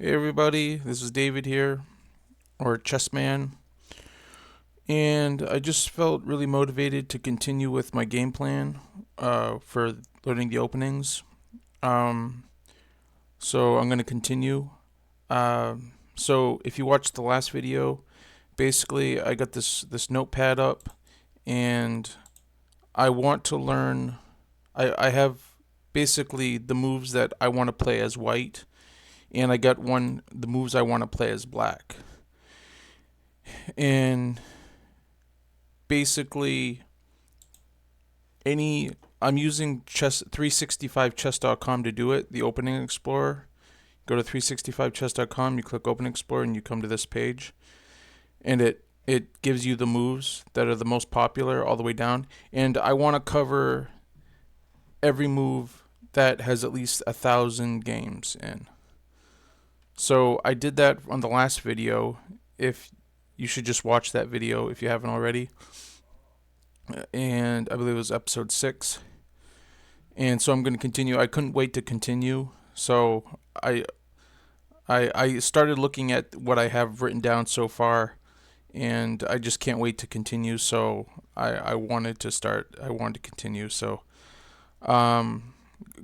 Hey everybody, this is David here, or Chessman, and I just felt really motivated to continue with my game plan for learning the openings. Um, so I'm going to continue. So if you watched the last video, basically I got this notepad up, and I want to learn. I have basically the moves that I want to play as white, and I got the moves I want to play as black. And basically any I'm using chess 365chess.com to do it, the opening explorer. Go to 365chess.com, you click open explorer, and you come to this page, and it gives you the moves that are the most popular all the way down. And I want to cover every move that has at least 1,000 games in. So I did that on the last video. If you should just watch that video if you haven't already. And I believe it was episode 6. And so I'm going to continue. I couldn't wait to continue, so I started looking at what I have written down so far, and I just can't wait to continue. So I wanted to start. I wanted to continue. Um,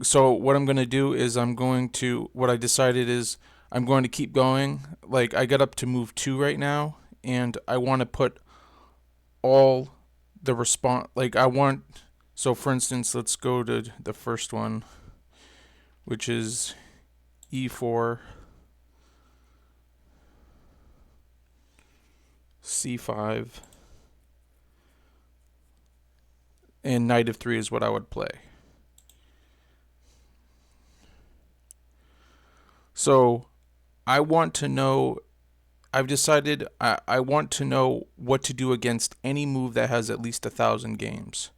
so what I'm going to do is what I decided is I'm going to keep going. Like, I got up to move 2 right now, and I want to put all the response. So for instance, let's go to the first one, which is e4, c5, and knight of 3 is what I would play. So I want to know, I've decided I want to know what to do against any move that has at least 1,000 games.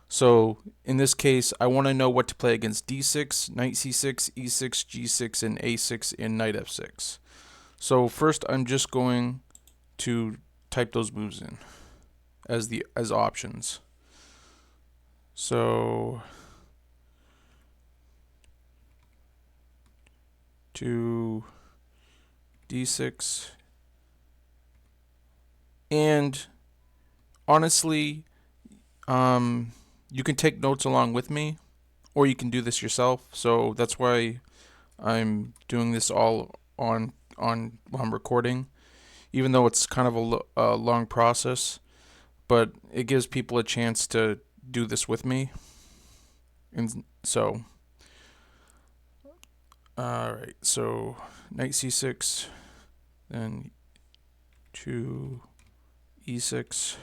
So in this case, I want to know what to play against d6, knight c6, e6, g6, and a6, and knight f6. So first I'm just going to type those moves in as options. So to d6, and honestly, you can take notes along with me, or you can do this yourself. So that's why I'm doing this all on while I'm recording, even though it's kind of a long process, but it gives people a chance to do this with me. And so, all right. So knight c6, then to e6,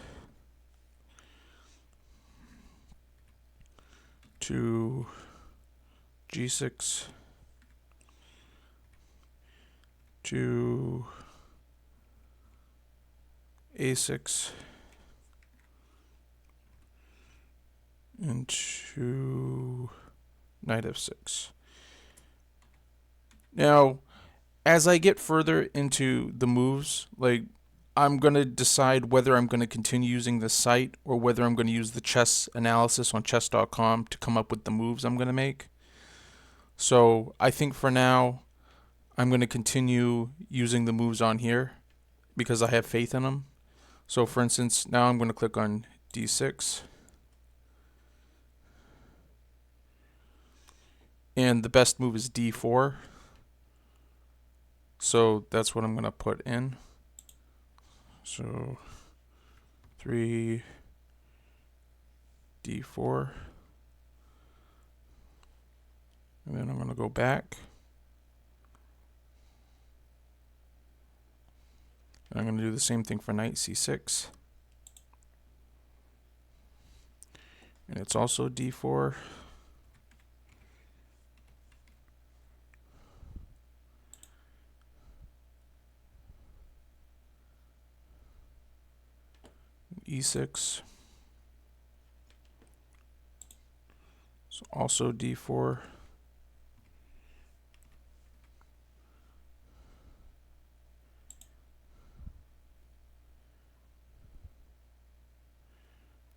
to g6, to a6, and to knight f6. Now, as I get further into the moves, like, I'm going to decide whether I'm going to continue using this site or whether I'm going to use the chess analysis on chess.com to come up with the moves I'm going to make. So I think for now, I'm going to continue using the moves on here because I have faith in them. So for instance, now I'm going to click on d6. And the best move is d4. So that's what I'm going to put in. So 3, d4. And then I'm going to go back. And I'm going to do the same thing for knight c6. And it's also d4. e6. So also d4.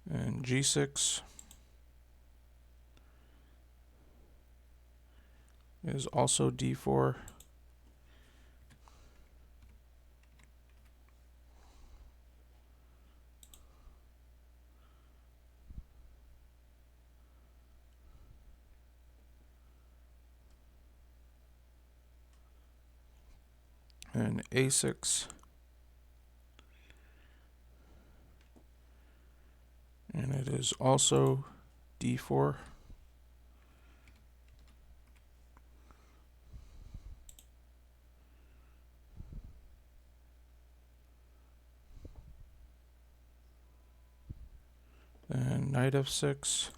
And g6 is also d4. and a6, and it is also d4, then knight f6,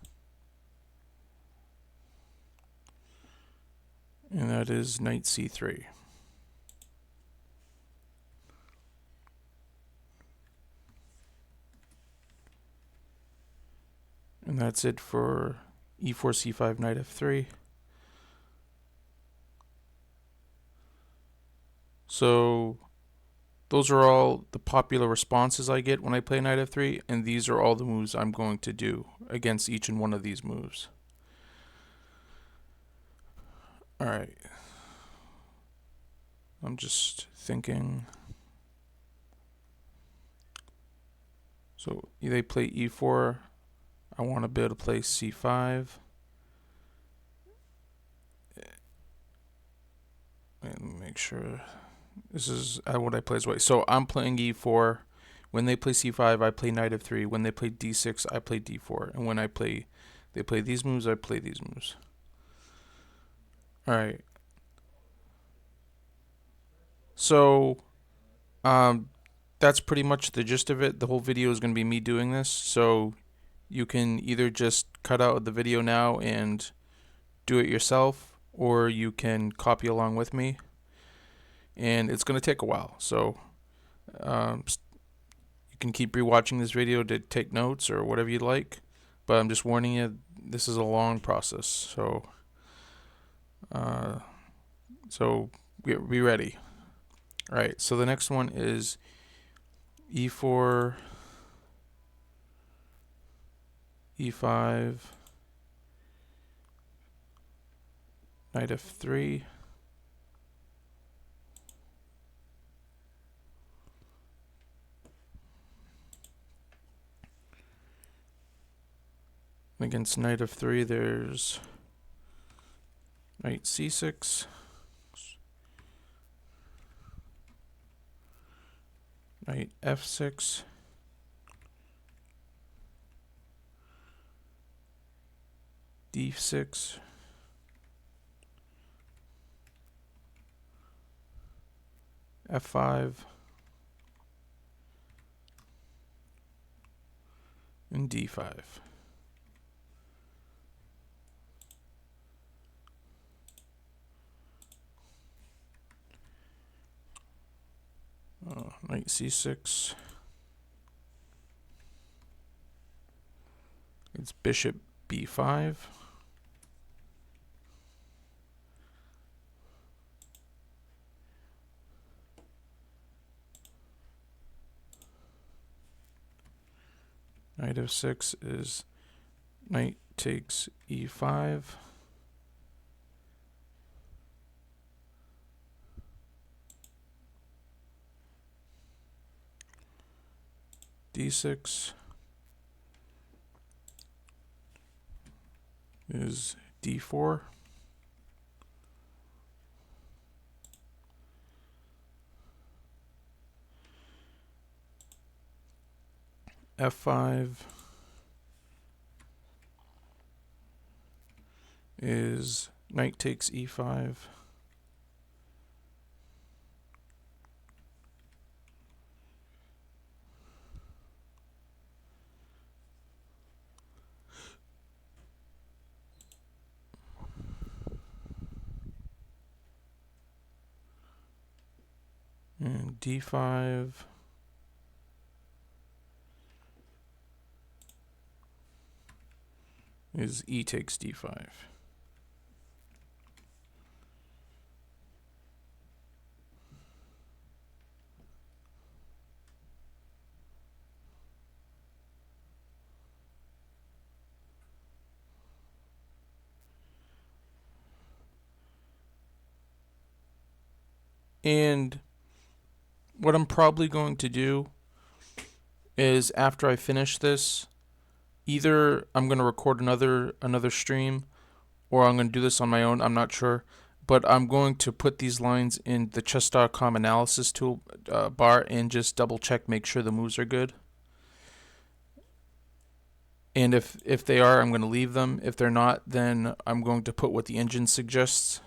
and that is knight c3. And that's it for e4, c5, knight f3. So those are all the popular responses I get when I play knight f3, and these are all the moves I'm going to do against each and one of these moves. Alright. I'm just thinking. So they play e4. I want to be able to play c5. And make sure this is what I play as well. So I'm playing e4. When they play c5, I play knight f3. When they play d6, I play d4. And when they play these moves, I play these moves. Alright. So that's pretty much the gist of it. The whole video is going to be me doing this. So you can either just cut out the video now and do it yourself, or you can copy along with me. And it's going to take a while. So you can keep rewatching this video to take notes or whatever you like. But I'm just warning you, this is a long process. So be ready. Alright, so the next one is e4, e5, knight f3, against knight f3 there's knight c6, knight f6, d6, f5, and d5. Knight c6. It's bishop b5. Knight f6 is knight takes e5. d6 is d4. f5 is knight takes e5. And d5 is e takes d5. And what I'm probably going to do is after I finish this, either I'm going to record another stream, or I'm going to do this on my own. I'm not sure. but I'm going to put these lines in the chess.com analysis tool bar and just double check, make sure the moves are good. And if they are, I'm going to leave them. If they're not, then I'm going to put what the engine suggests.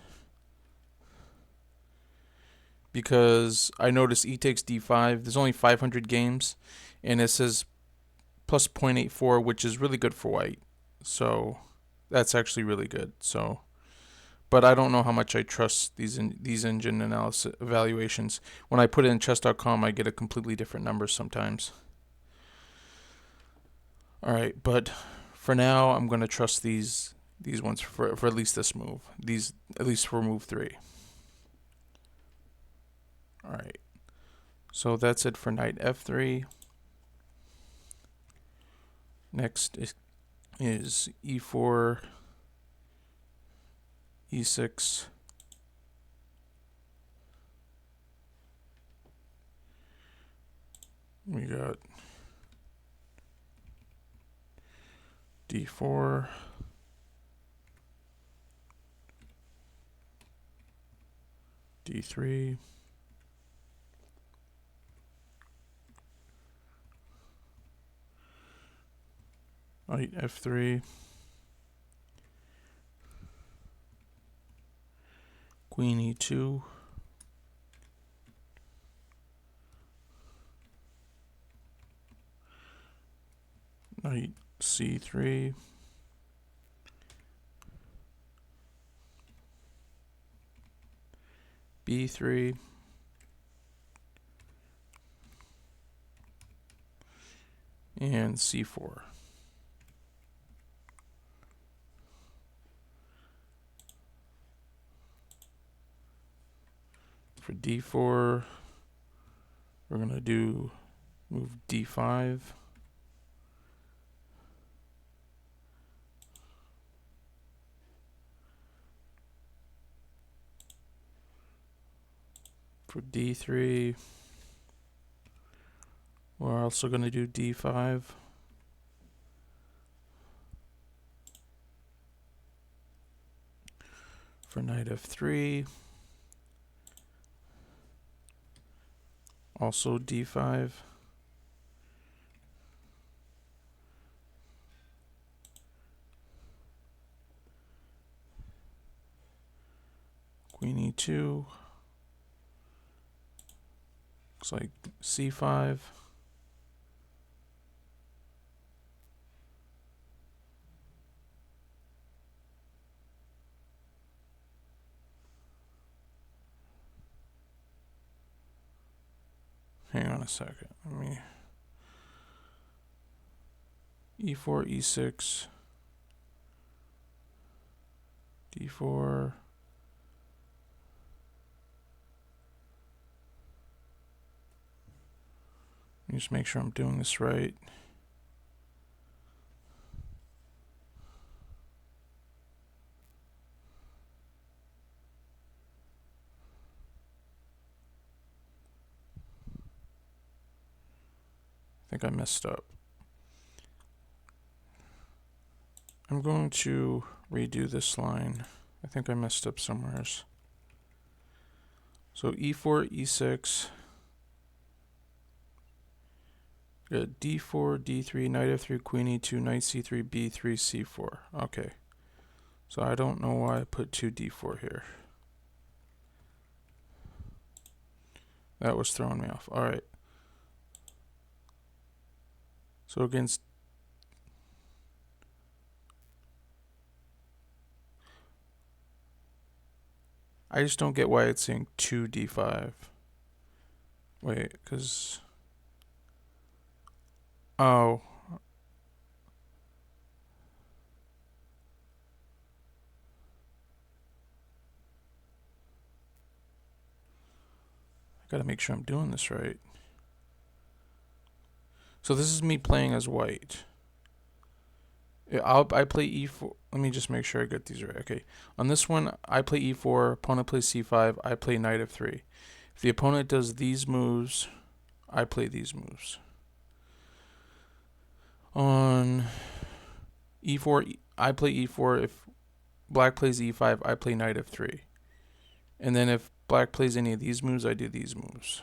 Because I noticed e takes d5. There's only 500 games, and it says plus 0.84, which is really good for white. So that's actually really good. So, but I don't know how much I trust these engine analysis evaluations. When I put it in chess.com, I get a completely different number sometimes. All right, but for now, I'm going to trust these ones for at least this move. These at least for move 3. All right. So that's it for knight f3. Next is e4, e6. We got d4, d3, knight f3, queen e2, knight c3, b3, and c4. For d4, we're going to do move d5. For d3, we're also going to do d5. For knight f3, also d5. Queen e2. Looks like c5. Hang on a second. Let me e4, e6, d4. Let me just make sure I'm doing this right. I think I messed up. I'm going to redo this line. I think I messed up somewhere. So e4, e6. Good. d4, d3, knight f3, queen e2, knight c3, b3, c4. Okay. So I don't know why I put 2d4 here. That was throwing me off. All right. So against I just don't get why it's saying 2d5. Wait, because oh, I gotta make sure I'm doing this right. So this is me playing as white. I play e4. Let me just make sure I get these right. Okay. On this one, I play e4. Opponent plays c5. I play knight f3. If the opponent does these moves, I play these moves. On e4, I play e4. If black plays e5, I play knight f3. And then if black plays any of these moves, I do these moves.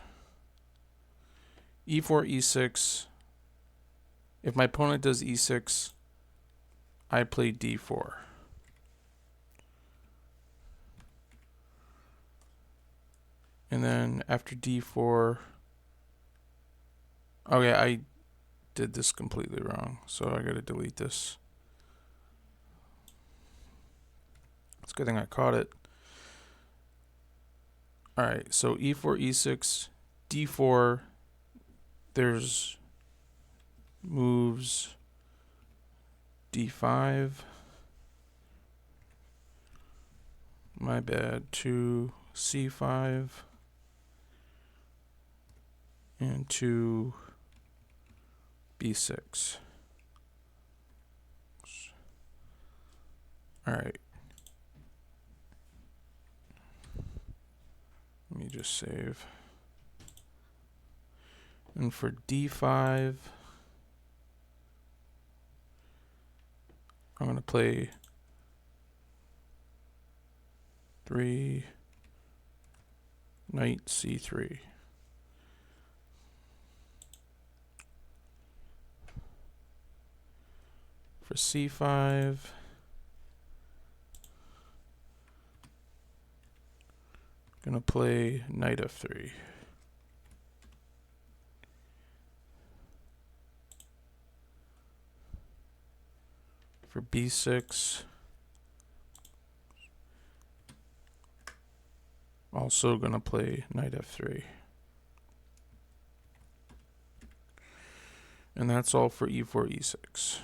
e4, e6. If my opponent does e6, I play d4. And then after d4, okay, I did this completely wrong, so I gotta delete this. It's a good thing I caught it. Alright, so e4, e6, d4, there's moves d5, my bad, to c5, and to b6. Alright. Let me just save. And for d5, I'm going to play 3, knight c3. For c5, I'm going to play knight f3. For b6, also going to play knight f3. And that's all for e4, e6.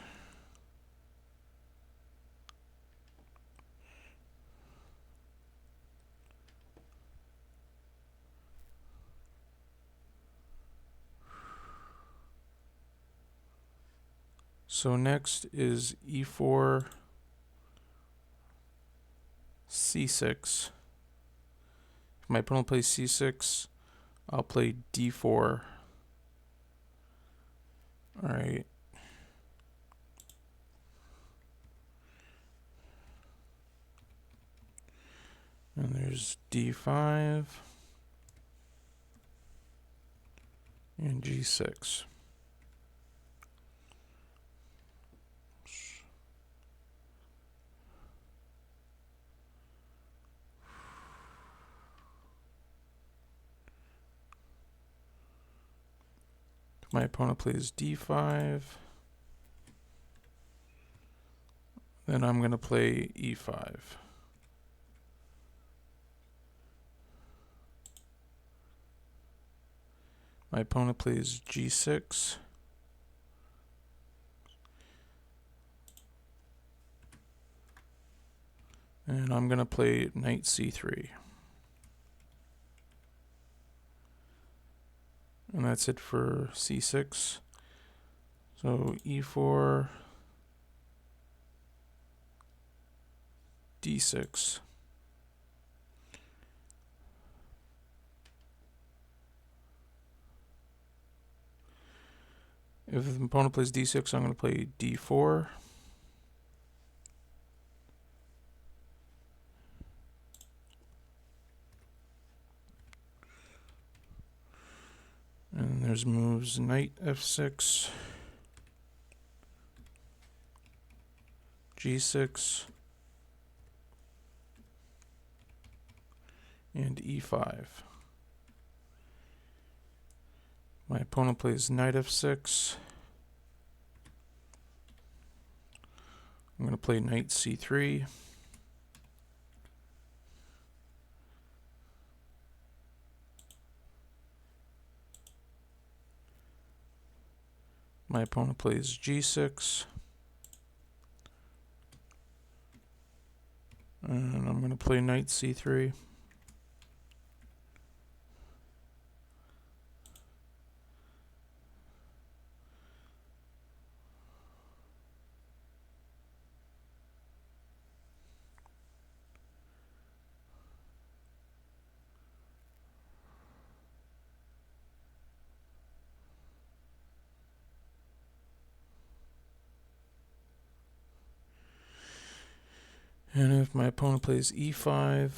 So next is e4, c6. If my opponent plays c6, I'll play d4. Alright. And there's d5 and g6. If my opponent plays d5, then I'm going to play e5. My opponent plays g6. And I'm going to play knight c3. And that's it for c6. So e4, d6. If the opponent plays d6, I'm going to play d4. And there's moves knight f6, g6, and e5. My opponent plays knight f6. I'm going to play knight c3. My opponent plays g6. And I'm going to play knight c3. And if my opponent plays e5,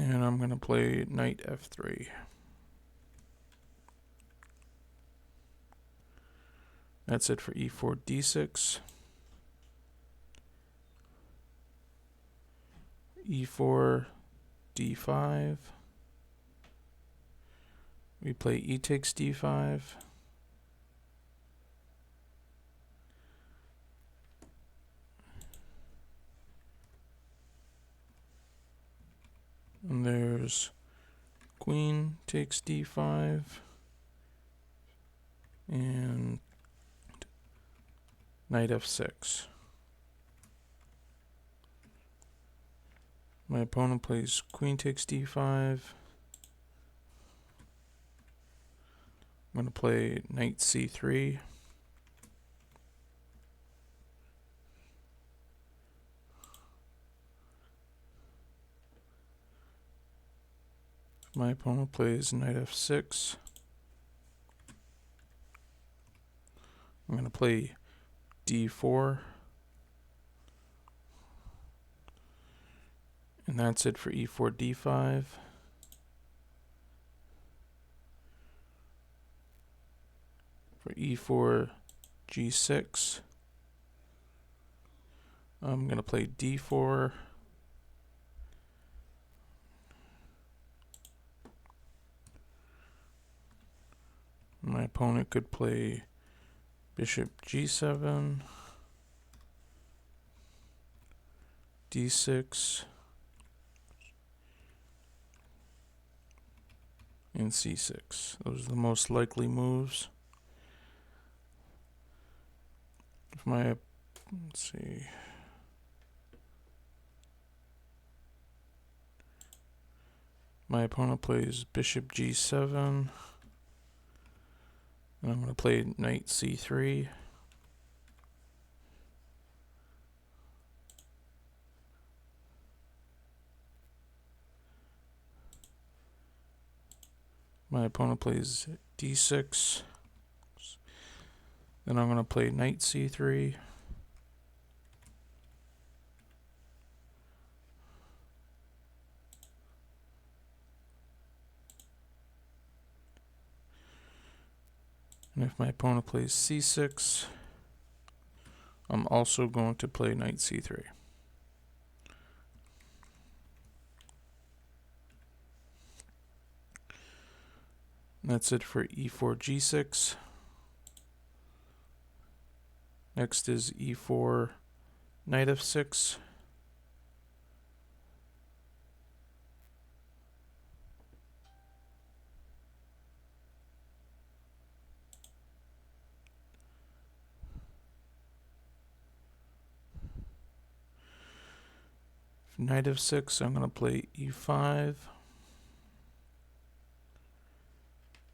And I'm going to play knight f3. That's it for e4, d6. e4, d5. We play e takes d5. And there's queen takes d5. And knight f6. My opponent plays queen takes d5. I'm going to play knight c3. My opponent plays knight f6. I'm going to play d4. And that's it for e4, d5. For e4, g6. I'm going to play d4. My opponent could play bishop g7, d6, and c6. Those are the most likely moves. If my, let's see. My opponent plays bishop g7. And I'm going to play knight c3. My opponent plays d6. Then I'm going to play knight c3. And if my opponent plays c6, I'm also going to play knight c3. And that's it for e4, g6. Next is e4, knight f6. Knight f6, I'm going to play e5.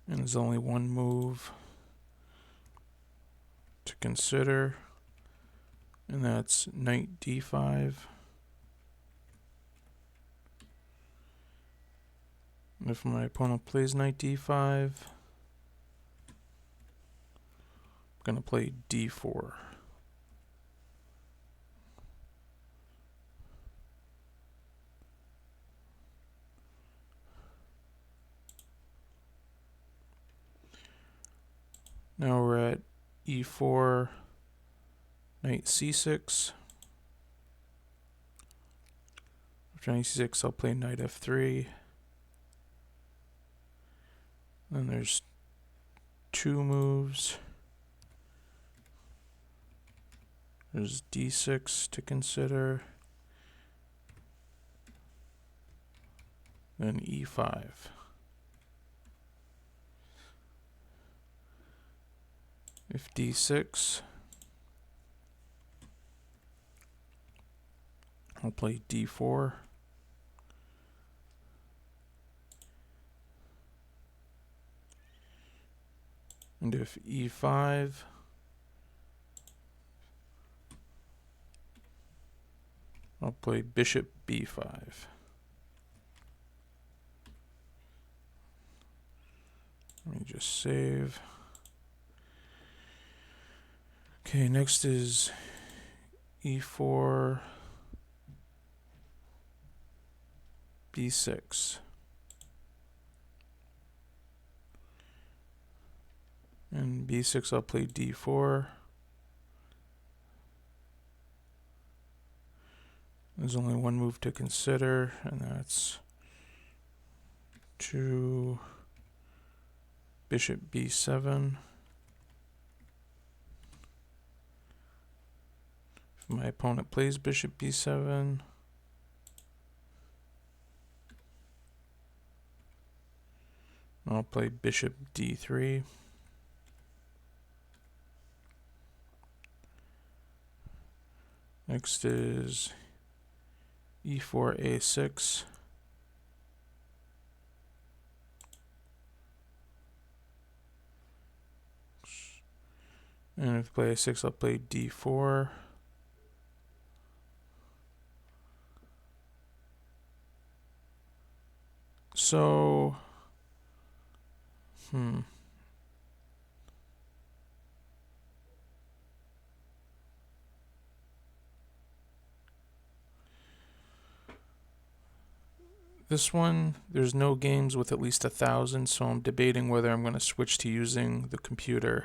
And there's only one move to consider, and that's knight d5. And if my opponent plays knight d5, I'm going to play d4. Now we're at e4, knight c6. After knight c6, I'll play knight f3. Then there's two moves. There's d6 to consider. Then e5. If d6, I'll play d4. And if e5, I'll play bishop b5. Let me just save. Okay, next is e4, b6. And b6, I'll play d4. There's only one move to consider, and that's to bishop b7. If my opponent plays bishop b7, I'll play bishop d3. Next is e4, a6. And if I play a6, I'll play d4. So, this one, there's no games with at least 1,000, so I'm debating whether I'm going to switch to using the computer.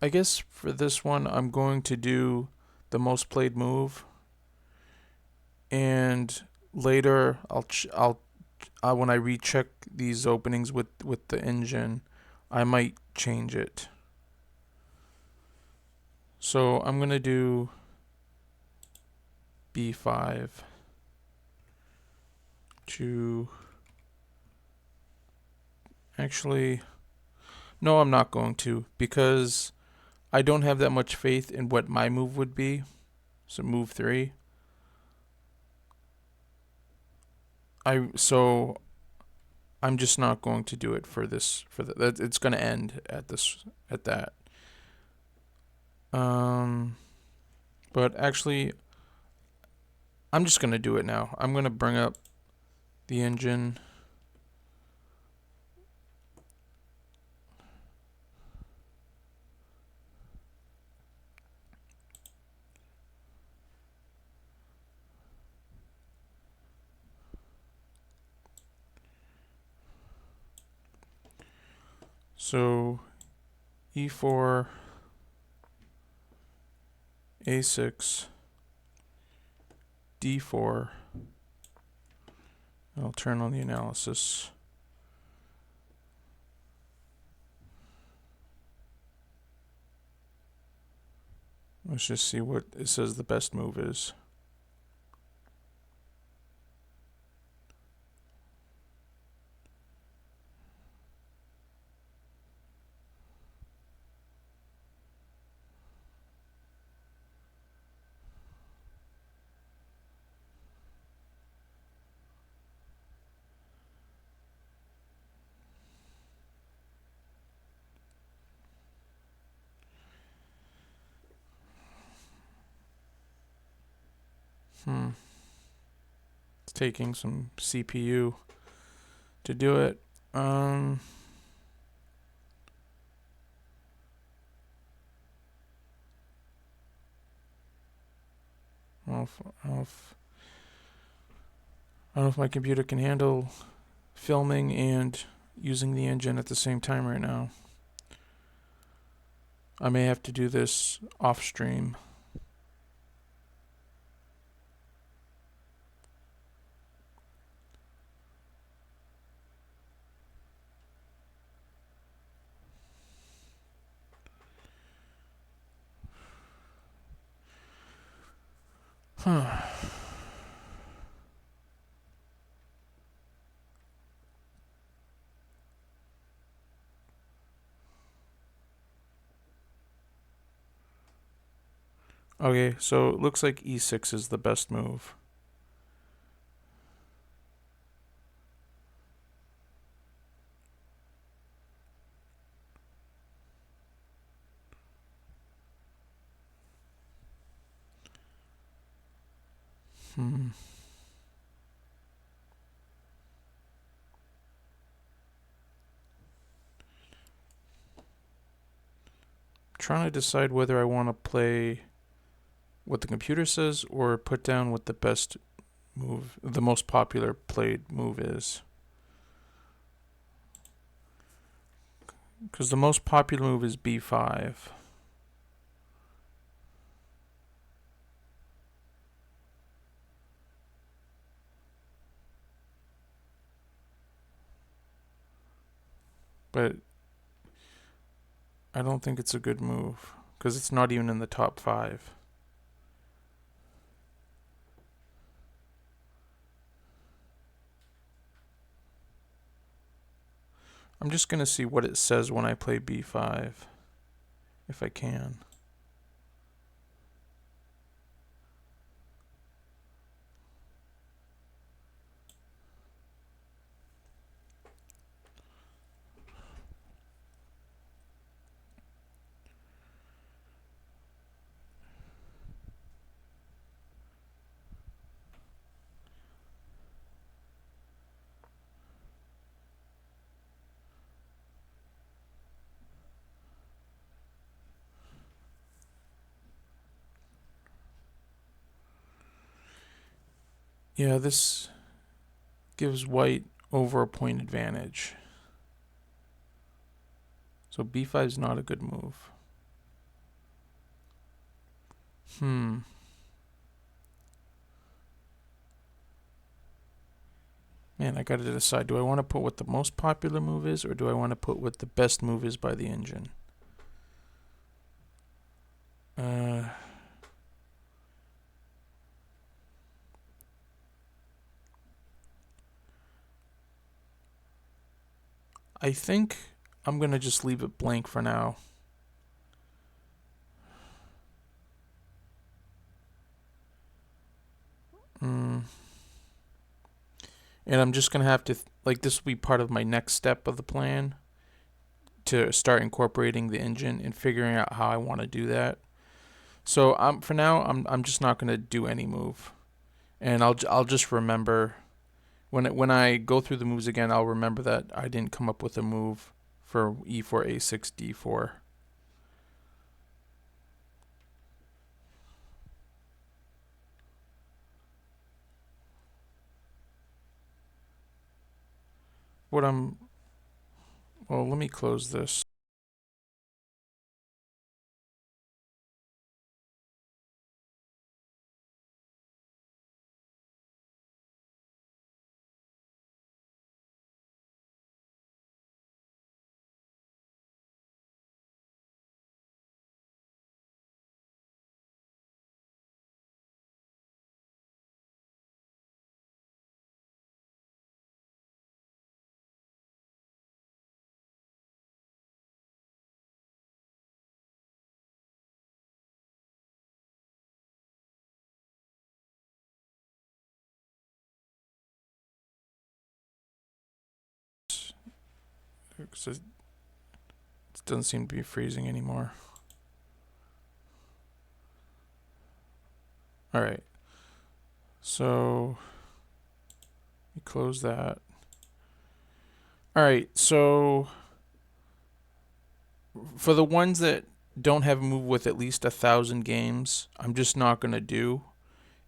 I guess for this one, I'm going to do the most played move, and later I'll when I recheck these openings with the engine, I might change it. So I'm gonna do b5 to actually, no, I'm not going to, because I don't have that much faith in what my move would be. So move 3. So I'm just not going to do it for this. It's going to end at that. But actually, I'm just going to do it now. I'm going to bring up the engine. So e4, a6, d4. I'll turn on the analysis. Let's just see what it says the best move is. It's taking some CPU to do it. I don't know if my computer can handle filming and using the engine at the same time right now. I may have to do this off stream. Okay, so it looks like e6 is the best move. Hmm. Trying to decide whether I want to play what the computer says or put down what the best move, the most popular played move is. Because the most popular move is b5. But I don't think it's a good move because it's not even in the top 5. I'm just going to see what it says when I play b5, if I can. Yeah, this gives white over a point advantage. So b5 is not a good move. Hmm. Man, I gotta decide. Do I want to put what the most popular move is, or do I want to put what the best move is by the engine? Uh, I think I'm gonna just leave it blank for now. Hmm. And I'm just gonna have to like this will be part of my next step of the plan to start incorporating the engine and figuring out how I want to do that. So for now I'm just not gonna do any move, and I'll just remember when I go through the moves again. I'll remember that I didn't come up with a move for e4, a6, d4. What I'm Well, let me close this. Because it doesn't seem to be freezing anymore. All right. So we close that. All right. So for the ones that don't have a move with at least 1,000 games, I'm just not gonna do,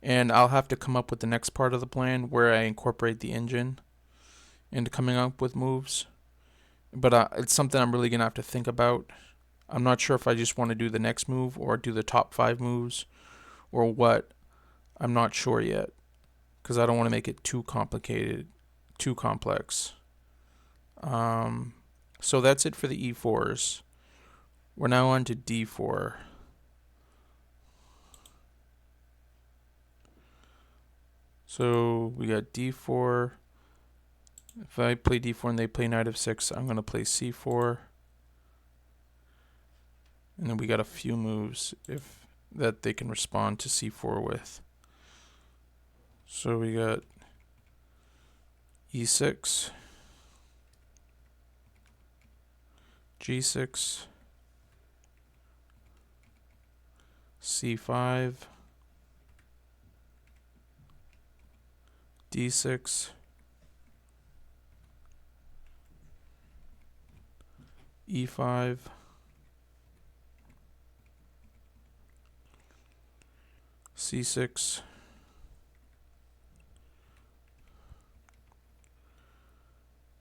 and I'll have to come up with the next part of the plan where I incorporate the engine into coming up with moves. But it's something I'm really gonna have to think about. I'm not sure if I just want to do the next move or do the top 5 moves or what. I'm not sure yet because I don't want to make it too complicated, too complex. Um, so that's it for the E4s. We're now on to D4. So we got D4. If I play D4 and they play knight of 6, I'm going to play C4. And then we got a few moves if that they can respond to c4 with. So we got e6, g6, c5, d6, e5, c6,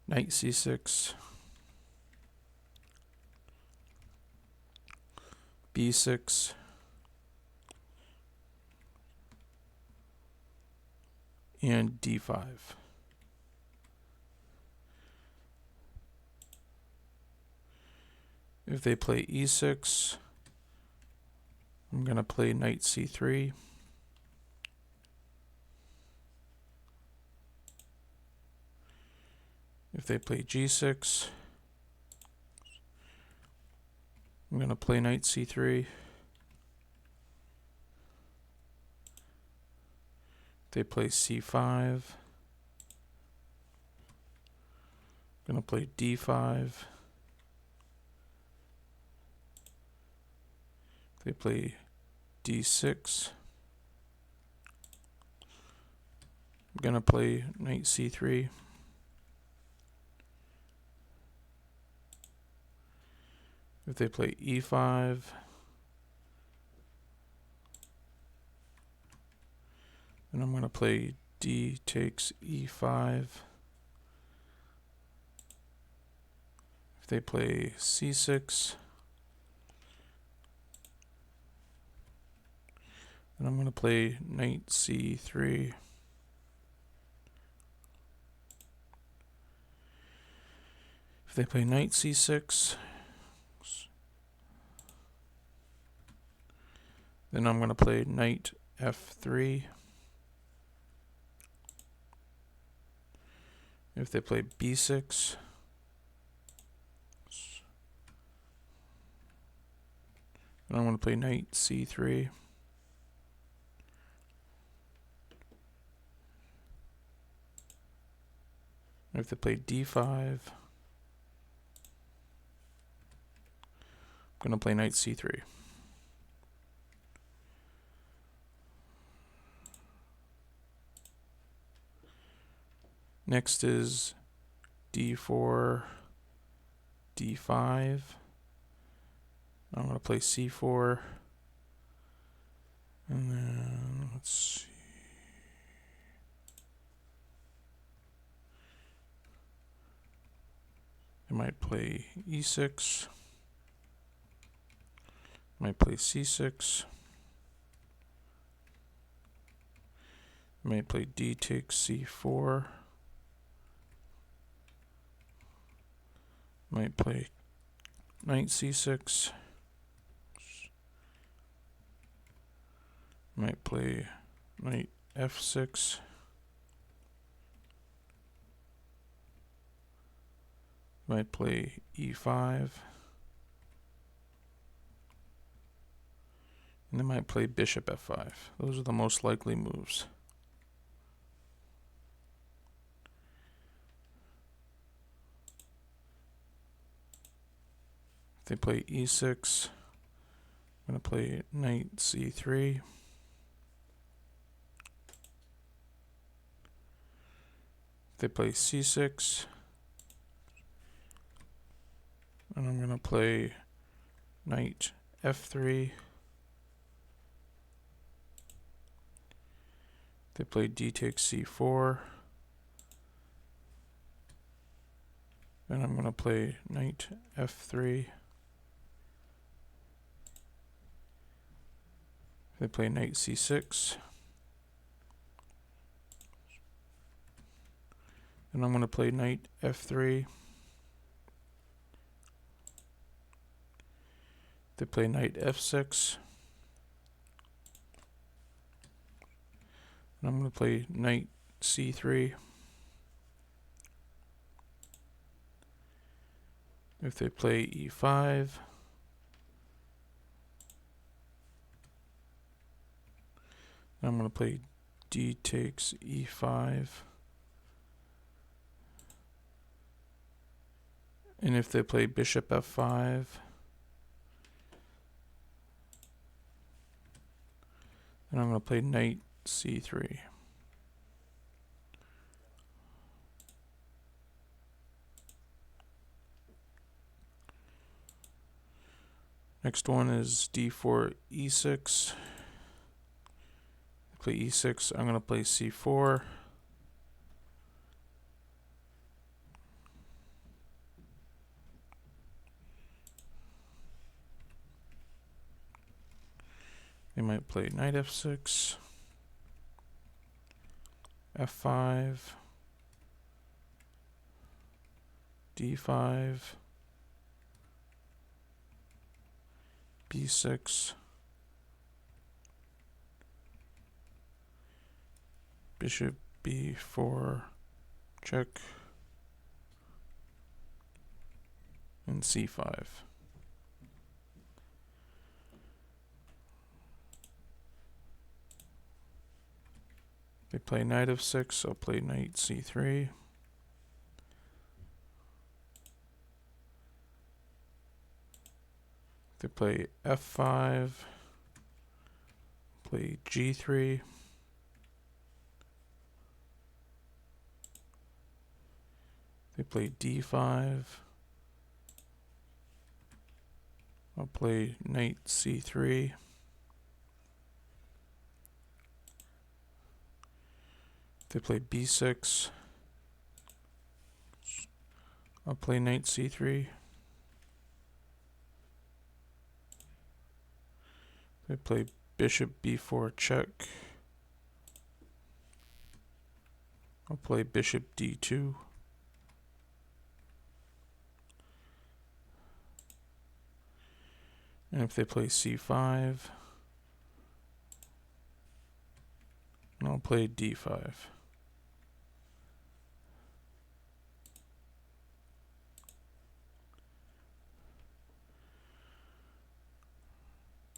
knight c6, b6, and d5. If they play e6, I'm going to play knight c3. If they play g6, I'm going to play knight c3. If they play c5, I'm going to play d5. If they play d6, I'm going to play knight c3. If they play e5, then I'm going to play d takes e5. If they play c6, then I'm going to play knight c3. If they play knight c6, then I'm going to play knight f3. If they play b6, then I'm going to play knight c3. If they play d5, I'm going to play knight c3. Next is d4, d5. I'm going to play c4. And then, let's see. I might play e6. Might play c6. Might play d takes c4. Might play knight c6. Might play knight f6. Might play e5. And then might play bishop f5. Those are the most likely moves. If they play e6, I'm going to play knight c3. If they play c6, and I'm going to play knight f3. If they play d takes c4, then I'm going to play knight f3. If they play knight c6, then I'm going to play knight f3. If they play knight f6, then I'm going to play knight c3. If they play e5, I'm going to play d takes e5. And if they play bishop f5, then I'm going to play knight c3. Next one is d4 e6. Play e6. I'm going to play c4. They might play knight f6, f5, d5, b6, bishop b4, check, and c5. They play knight f6, I'll play knight c3. They play f5, play g3. They play d5. I'll play knight c3. They play b6. I'll play knight c3. They play bishop b4 check. I'll play bishop d2. And if they play c5, I'll play d5.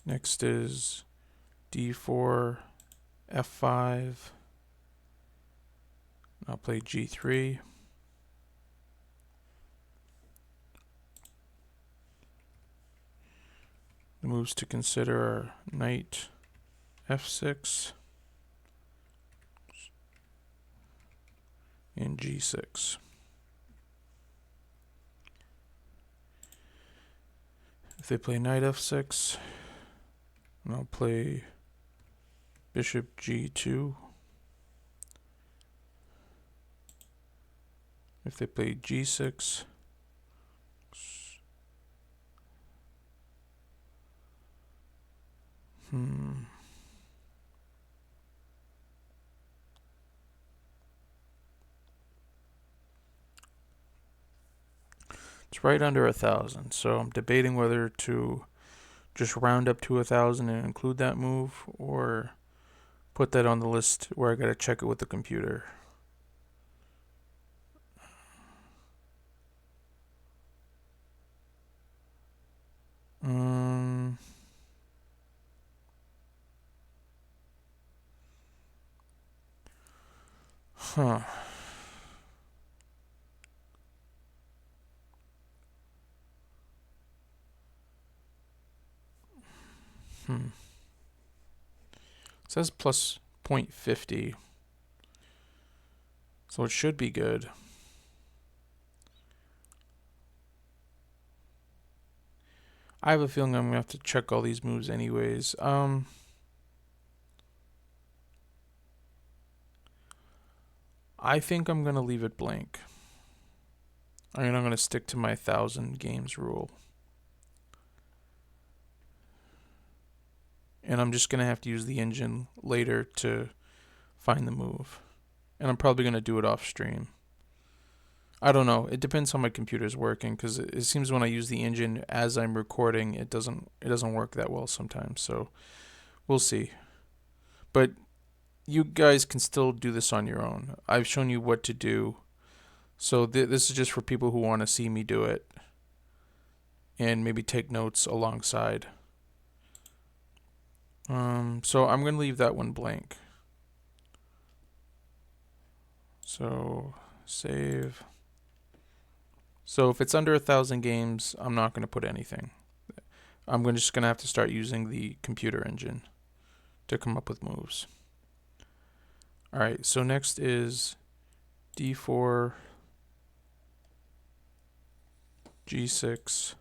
Next is d4, f5. I'll play g3. The moves to consider are knight f6 and g6. If they play knight f6, I'll play bishop g2. If they play g6, it's right under 1,000, so I'm debating whether to just round up to 1,000 and include that move, or put that on the list where I gotta check it with the computer. Huh. It says plus 0.50, so it should be good. I have a feeling I'm gonna have to check all these moves anyways. I think I'm gonna leave it blank. I mean, I'm gonna stick to my 1,000 games rule. And I'm just gonna have to use the engine later to find the move. And I'm probably gonna do it off stream. I don't know. It depends how my computer's working, because it seems when I use the engine as I'm recording, it doesn't work that well sometimes. So we'll see. But you guys can still do this on your own. I've shown you what to do. So this is just for people who want to see me do it and maybe take notes alongside. So I'm going to leave that one blank. So save. So if it's under 1,000 games, I'm not going to put anything. Just going to have to start using the computer engine to come up with moves. All right, so next is d4, g6,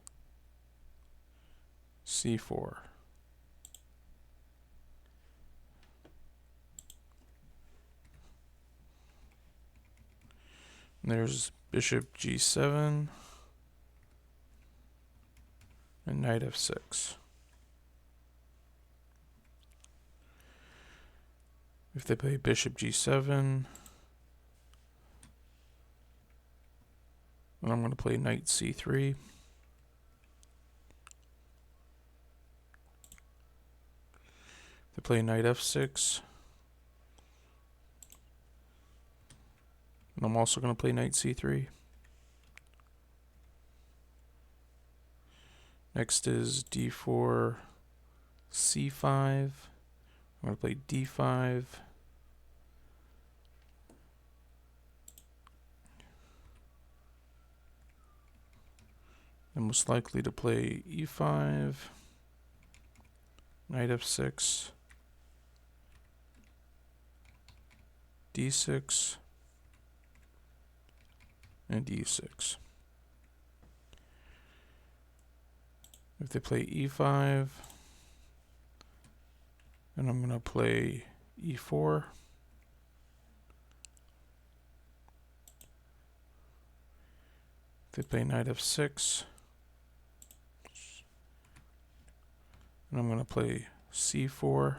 c4. And there's bishop g7 and knight f6. If they play bishop g7, then I'm going to play knight c3. If they play knight f6, and I'm also going to play knight c3. Next is d4, c5. I'm going to play d5. And most likely to play e5, knight f6, d6, and e6. If they play e5, then I'm going to play e4. If they play knight f6, and I'm going to play c4.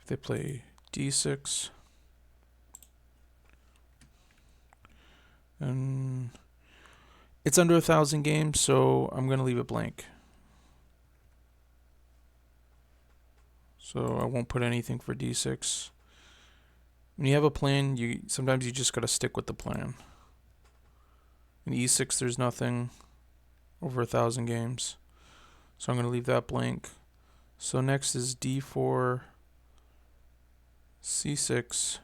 If they play d6, and it's under 1,000 games, so I'm going to leave it blank. So I won't put anything for d6. When you have a plan, sometimes you just got to stick with the plan. In e6, there's nothing over 1,000 games, so I'm going to leave that blank. So next is d4, c6,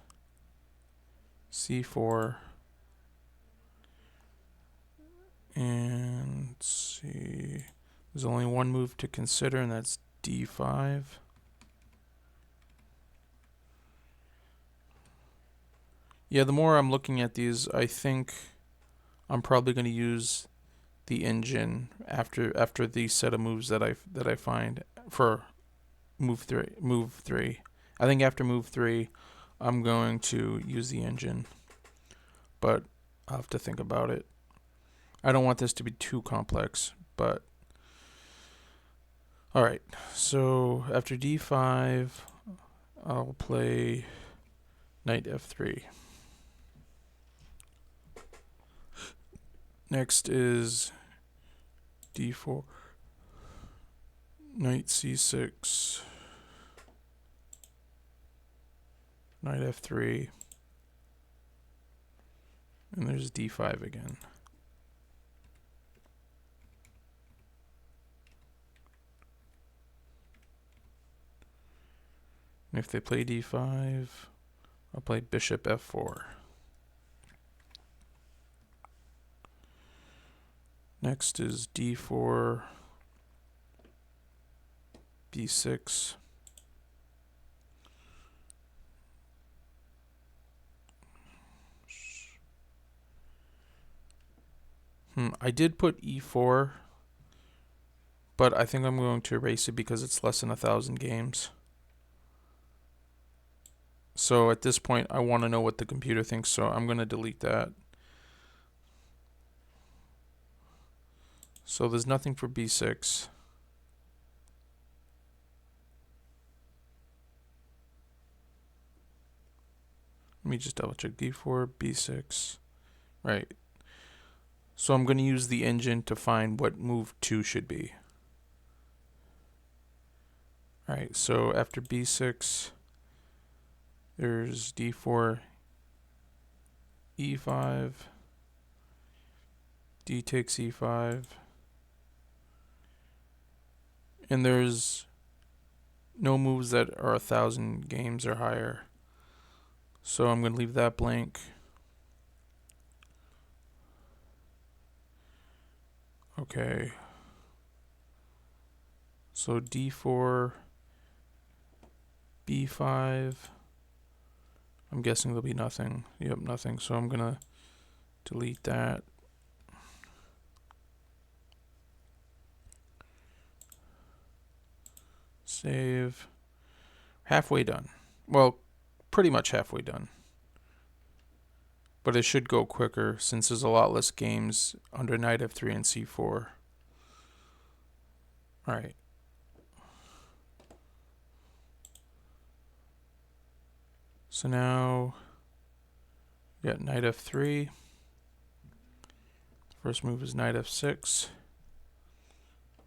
c4, and let's see. There's only one move to consider, and that's d5. Yeah, the more I'm looking at these, I think I'm probably going to use the engine after the set of moves that I find for move three. I think after move 3, I'm going to use the engine, but I'll have to think about it. I don't want this to be too complex, but all right. So after d5, I'll play knight f3. Next is d4, knight c6, knight f3, and there's d5 again. And if they play d5, I'll play bishop f4. Next is d4, b6, I did put e4, but I think I'm going to erase it because it's less than 1,000 games. So at this point, I want to know what the computer thinks, so I'm going to delete that. So there's nothing for b6. Let me just double check. d4, b6. Right. So I'm going to use the engine to find what move 2 should be. Alright, so after b6, there's d4, e5, d takes e5, and there's no moves that are 1,000 games or higher. So I'm going to leave that blank. Okay. So d4, b5. I'm guessing there'll be nothing. Yep, nothing. So I'm going to delete that. Save. Halfway done. Well, pretty much halfway done. But it should go quicker since there's a lot less games under knight f3 and c4. Alright. So now we got knight f3. First move is knight f6.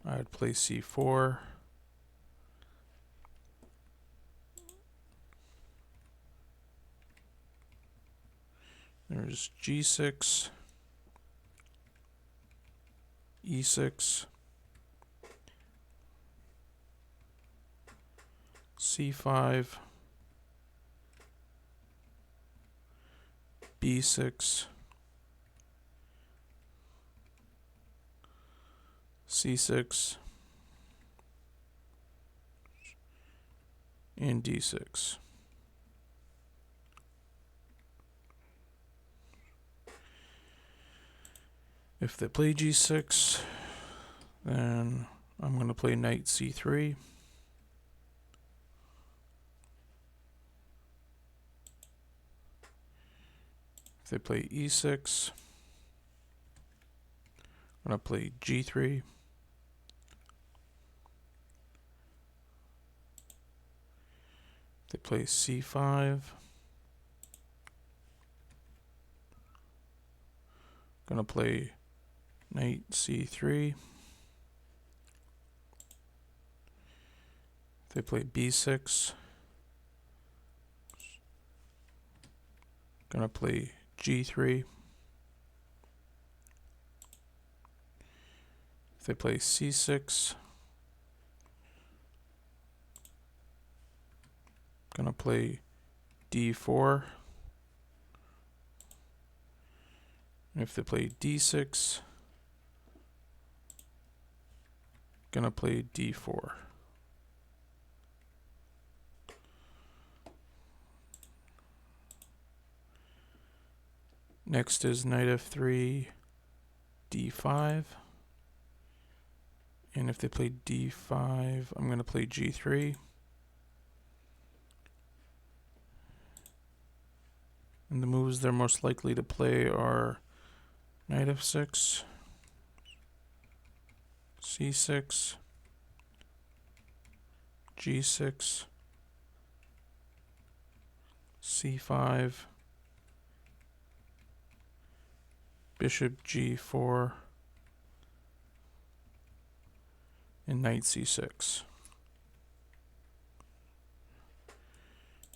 I'd play c4. There's g6, e6, c5, b6, c6, and d6. If they play g6, then I'm going to play knight c3. If they play e6, I'm going to play g3. If they play c5, I'm going to play knight c3. If they play b6, I'm going to play g3. If they play c6, I'm going to play d4. And if they play d6, I'm going to play d4. Next is knight f3, d5. And if they play d5, I'm going to play g3. And the moves they're most likely to play are knight f6, c6, g6, c5, bishop g4, and knight c6.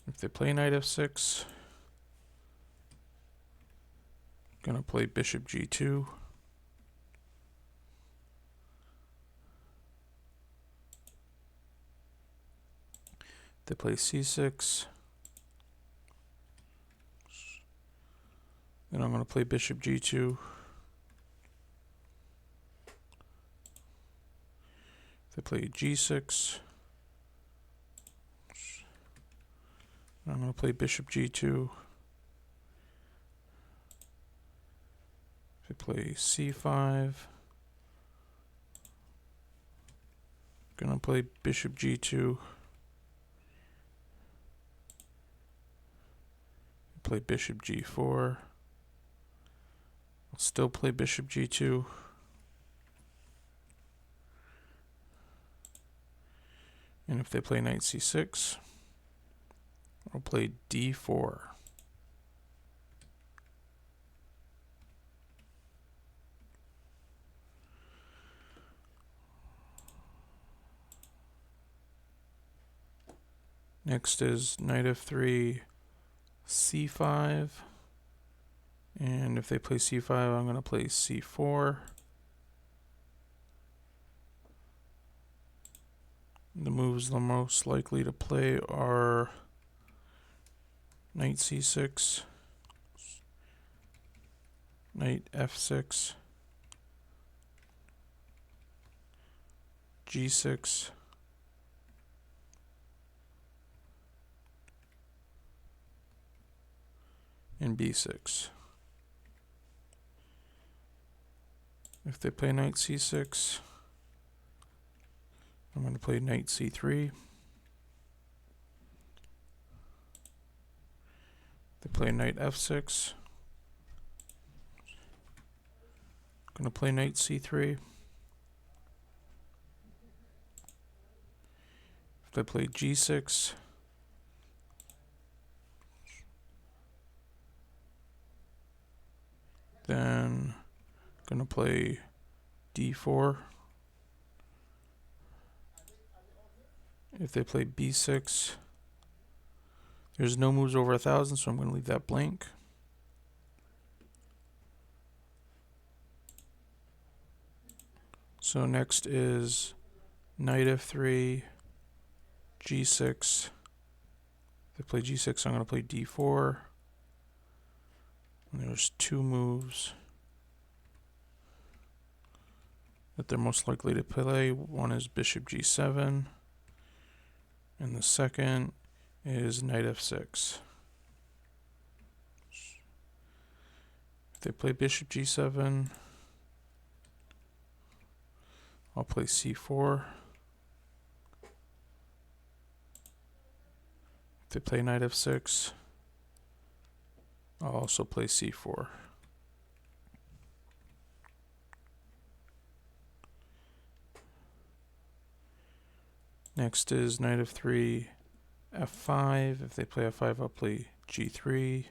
If they play knight f6, I'm going to play bishop g2. If they play c6, then I'm going to play bishop g2. If they play g6, I'm going to play bishop g2. If they play c5, I'm going to play bishop g2. Play bishop g4. I'll still play bishop g2. And if they play knight c6, I'll play d4. Next is knight f3, c5. And if they play c5, I'm going to play c4. The moves the most likely to play are knight c6, knight f6, g6, and b6. If they play knight c6, I'm going to play knight c3. If they play knight f6, I'm going to play knight c3. If they play g6, then I'm going to play d4. If they play b6, there's no moves over 1,000, so I'm going to leave that blank. So next is knight f3, g6. If they play g6, I'm going to play d4. And there's two moves that they're most likely to play. One is bishop g7, and the second is knight f6. If they play bishop g7, I'll play c4. If they play knight f6, I'll also play c4. Next is knight f3, f5. If they play f5, I'll play g3.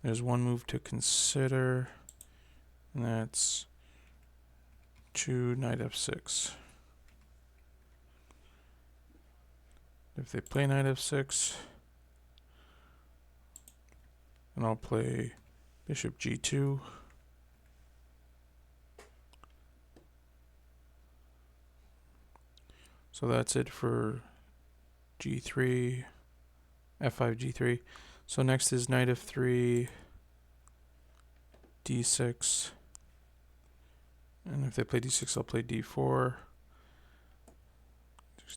There's one move to consider, and that's to knight f6. If they play knight f6, then I'll play bishop g2. So that's it for g3, f5, g3. So next is knight f3, d6. And if they play d6, I'll play d4.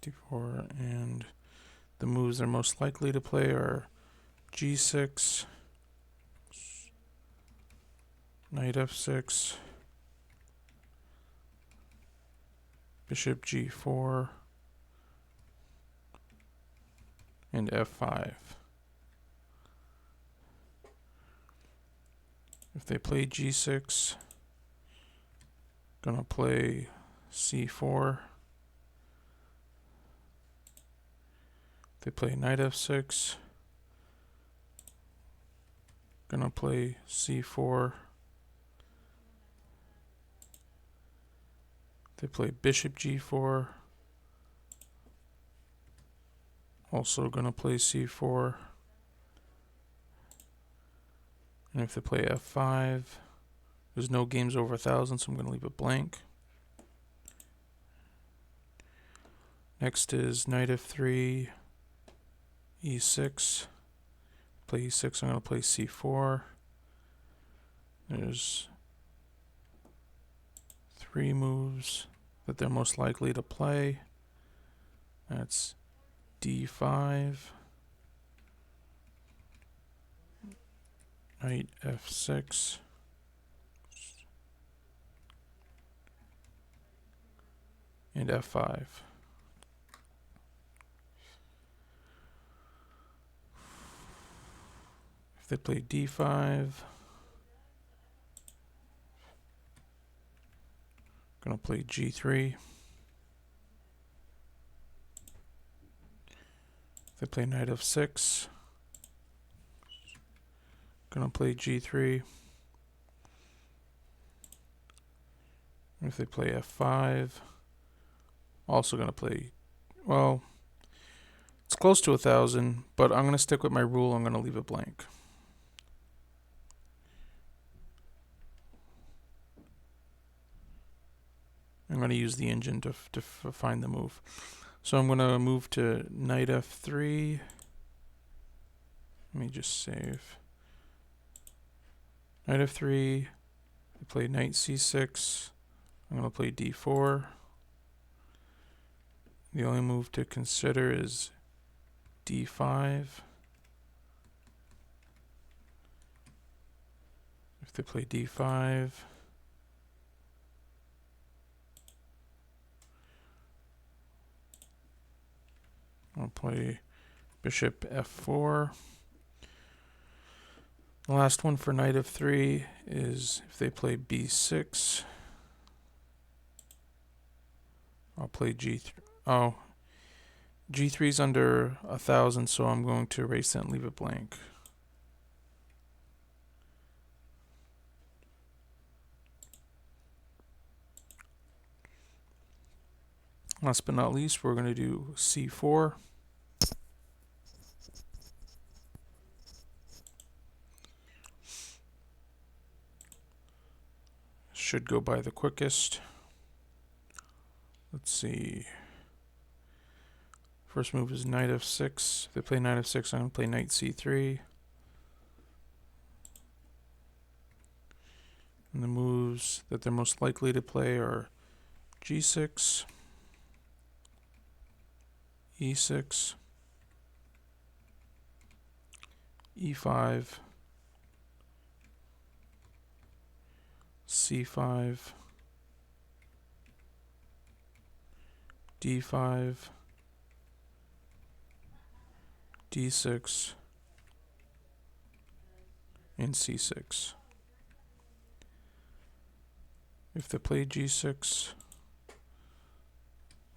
d4, and the moves they're most likely to play are g6, knight f6, bishop g4, and f5. If they play g6, gonna play c4. If they play knight f6, gonna play c4. If they play bishop g4, also gonna play c4. And if they play f5, there's no games over 1,000, so I'm going to leave it blank. Next is knight f3, e6. Play e6, I'm going to play c4. There's three moves that they're most likely to play. That's d5, knight f6, and f5. If they play d5, gonna play g3. If they play knight f6, gonna play g3. And if they play f5, also gonna play, well, It's close to 1,000, but I'm going to stick with my rule. I'm going to leave it blank. I'm going to use the engine to find the move. So I'm going to move to knight f3. Let me just save. Knight f3. I play knight c6. I'm going to play d4. The only move to consider is d5. If they play d5, I'll play bishop f4. The last one for knight f3 is if they play b6, I'll play g3. Oh, g3 is under 1,000, so I'm going to erase that and leave it blank. Last but not least, we're going to do c4. Should go by the quickest. Let's see. First move is knight f6. If they play knight f6, I'm going to play knight c3. And the moves that they're most likely to play are g6, e6, e5, c5, d5, d6, and c6. If they play g6,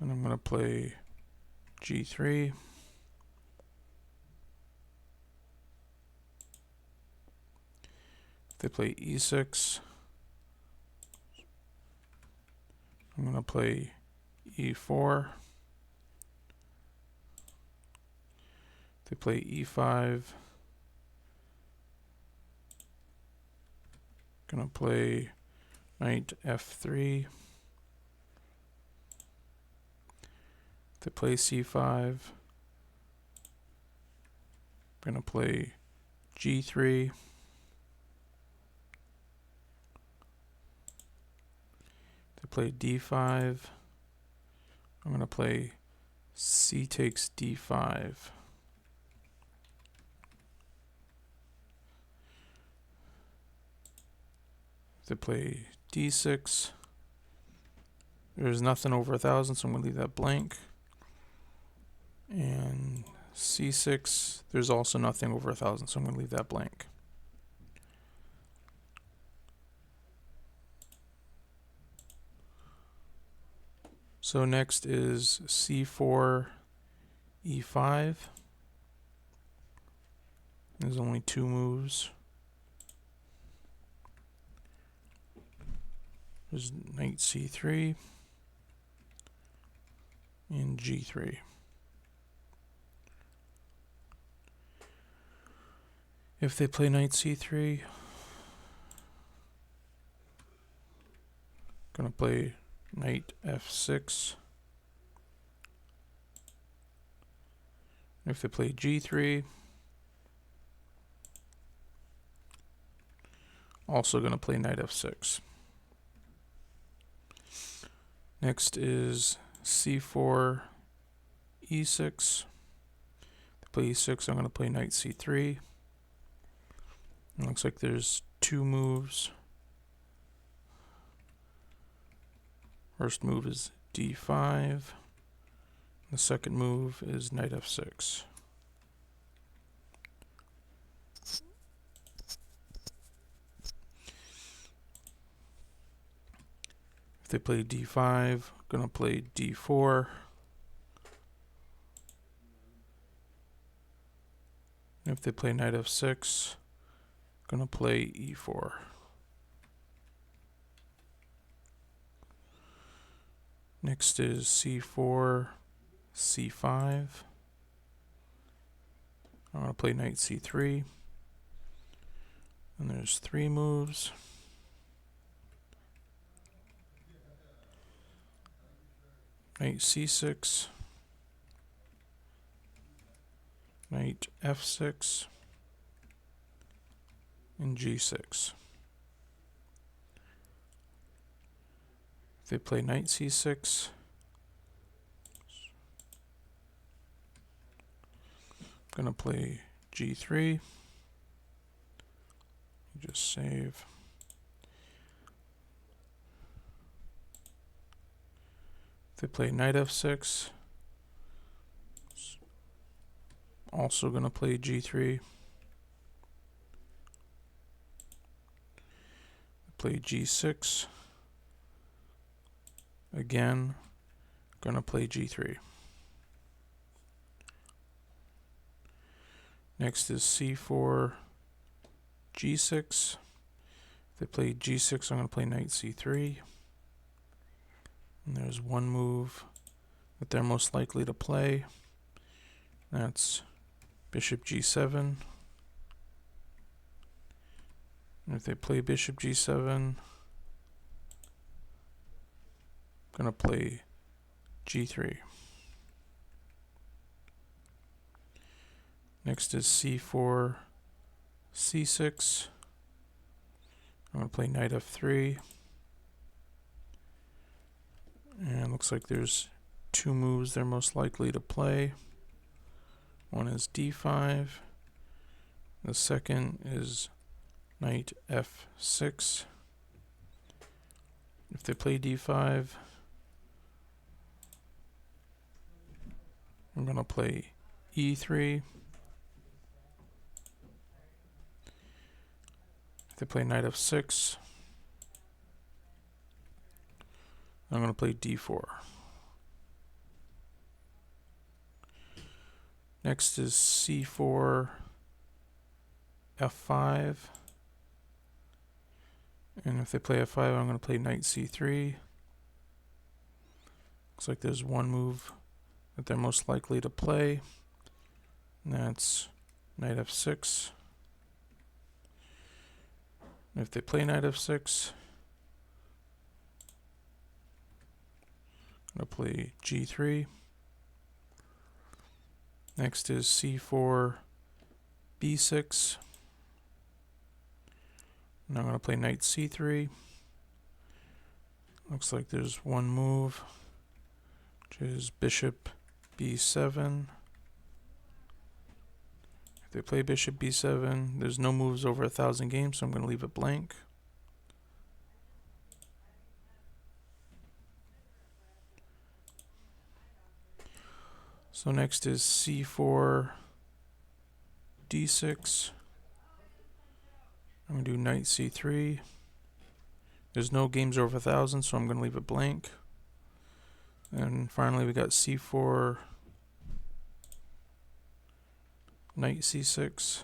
then I'm going to play g3. If they play e6, I'm going to play e4. If they play e5, I'm going to play knight f3. If they play c5, I'm going to play g3. If they play d5, I'm going to play c takes d5. If they play d6, there's nothing over 1,000, so I'm going to leave that blank. And c6, there's also nothing over 1,000, so I'm going to leave that blank. So next is c4, e5. There's only two moves. There's knight c3 and g3. If they play knight c3, I'm going to play knight f6. If they play g3, also going to play knight f6. Next is c4, e6. They play e6, I'm going to play knight c3. It looks like there's two moves. First move is d5. The second move is knight f6. If they play d5, I'm going to play d4. And if they play knight f6, I'm going to play e4. Next is c4, c5. I'm going to play knight c3. And there's 3 moves. Knight c6. Knight f6. And g6. If they play knight c6, I'm going to play g3. Just save. If they play knight f6, also going to play g3. Play g6. Again, going to play g3. Next is c4, g6. If they play g6, I'm going to play knight c3. And there's one move that they're most likely to play. That's bishop g7. And if they play bishop g7, I'm going to play g3. Next is c4, c6. I'm going to play knight f3. And it looks like there's 2 moves they're most likely to play. One is d5. The second is knight f6. If they play d5, I'm going to play e3. If they play knight f6, I'm going to play d4. Next is c4, f5. And if they play f5, I'm going to play knight c3. Looks like there's one move that they're most likely to play. And that's knight f6. And if they play knight f6, I'm going to play g3. Next is c4, b6. And I'm going to play knight c3. Looks like there's one move, which is bishop b7. If they play bishop b7, there's no moves over 1,000 games, so I'm going to leave it blank. So next is c4, d6. I'm going to do knight c3. There's no games over 1,000, so I'm going to leave it blank. And finally, we got c4, knight c6.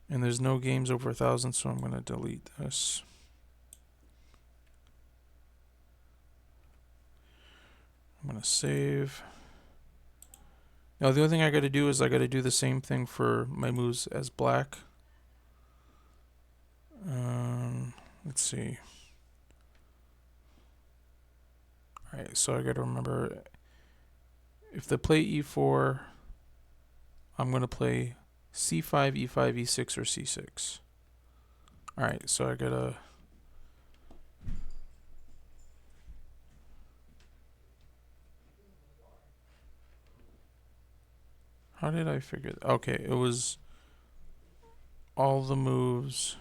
And there's no games over 1,000, so I'm going to delete this. I'm going to save. Now the other thing I got to do is I got to do the same thing for my moves as black. Let's see. Alright, so I got to remember, if they play e4, I'm going to play c5, e5, e6, or c6. Alright, so I got to... How did I figure that? Okay, it was all the moves,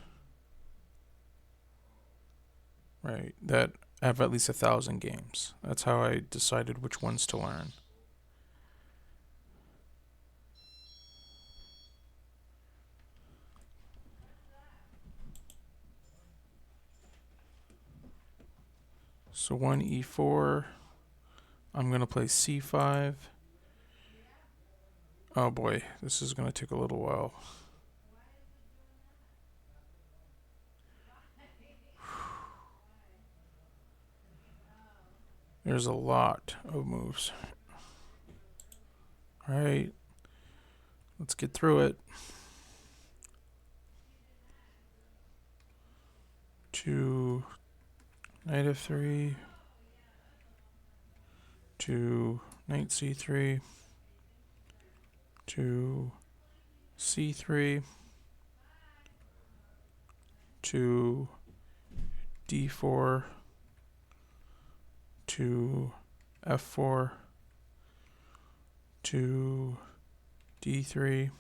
right, that have at least 1,000 games. That's how I decided which ones to learn. So 1 e4, I'm going to play c5. Oh boy, this is going to take a little while. There's a lot of moves. Alright, Let's get through it. To knight f3, to knight c3, to c3, to d4, to f4, to d3,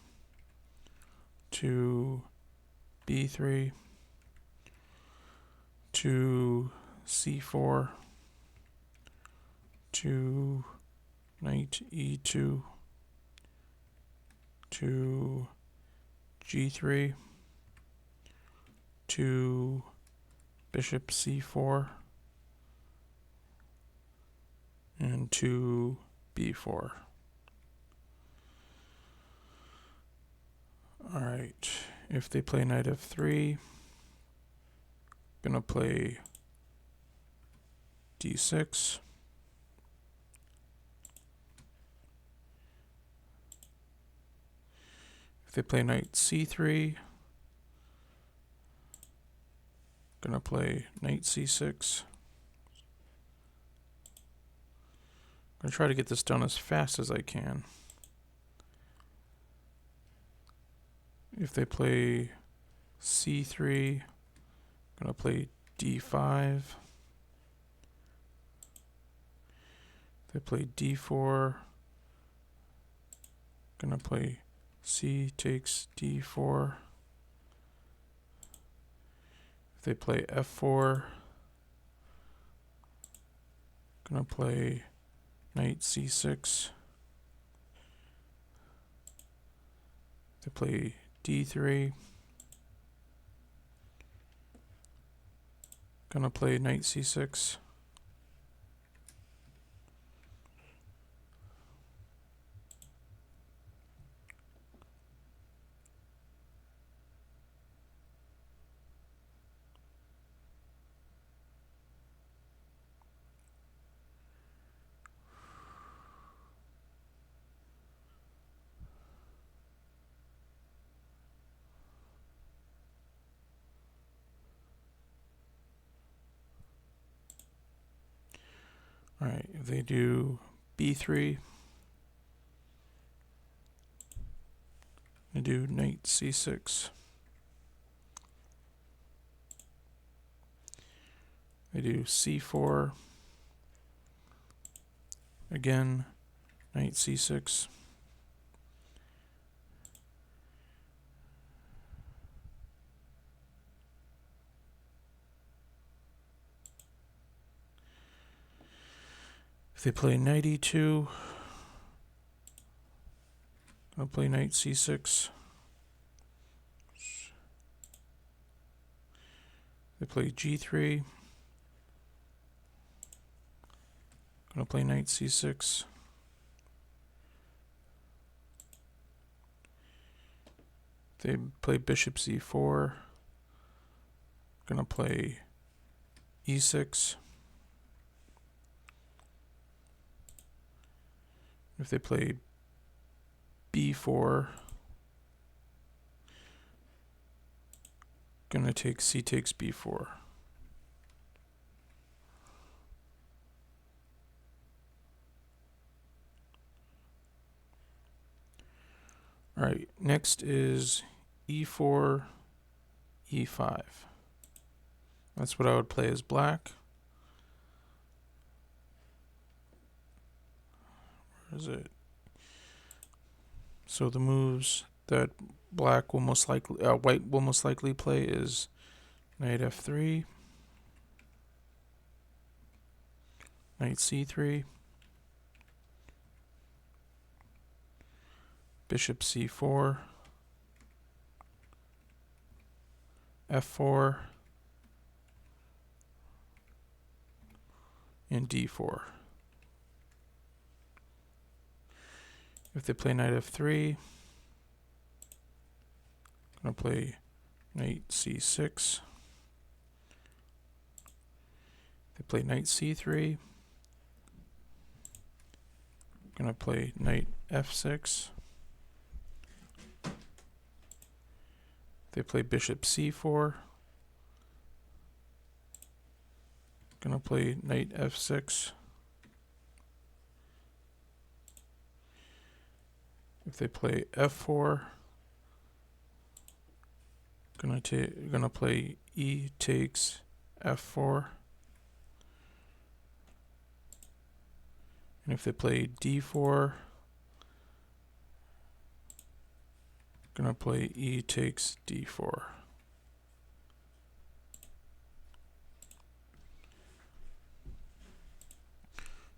to b3, to c4, to knight e2, to g3, to bishop c4, and to b4. Alright, if they play knight f3, gonna play d6. If they play knight c3, gonna play knight c6. I'm gonna try to get this done as fast as I can. If they play c3, gonna play d5. If they play d4, gonna play c takes d4. If they play f4, gonna play knight c6. If they play d3, gonna play knight c6. Alright, if they do b3, they do knight c6. They do c4, again, knight c6. If they play knight e2, I'll play knight c6. They play g3, gonna play knight c6. They play bishop c4, gonna play e6. If they play b4, gonna take c takes b4. Alright, next is e4, e5. That's what I would play as black. Where is it? So the moves that white will most likely play is knight f3, knight c3, bishop c4, f4, and d4. If they play knight f3, I'm going to play knight c6. If they play knight c3, I'm going to play knight f6. They play bishop c4. Gonna play knight f6. If they play f4, gonna play e takes f4. And if they play d4, gonna play e takes d4.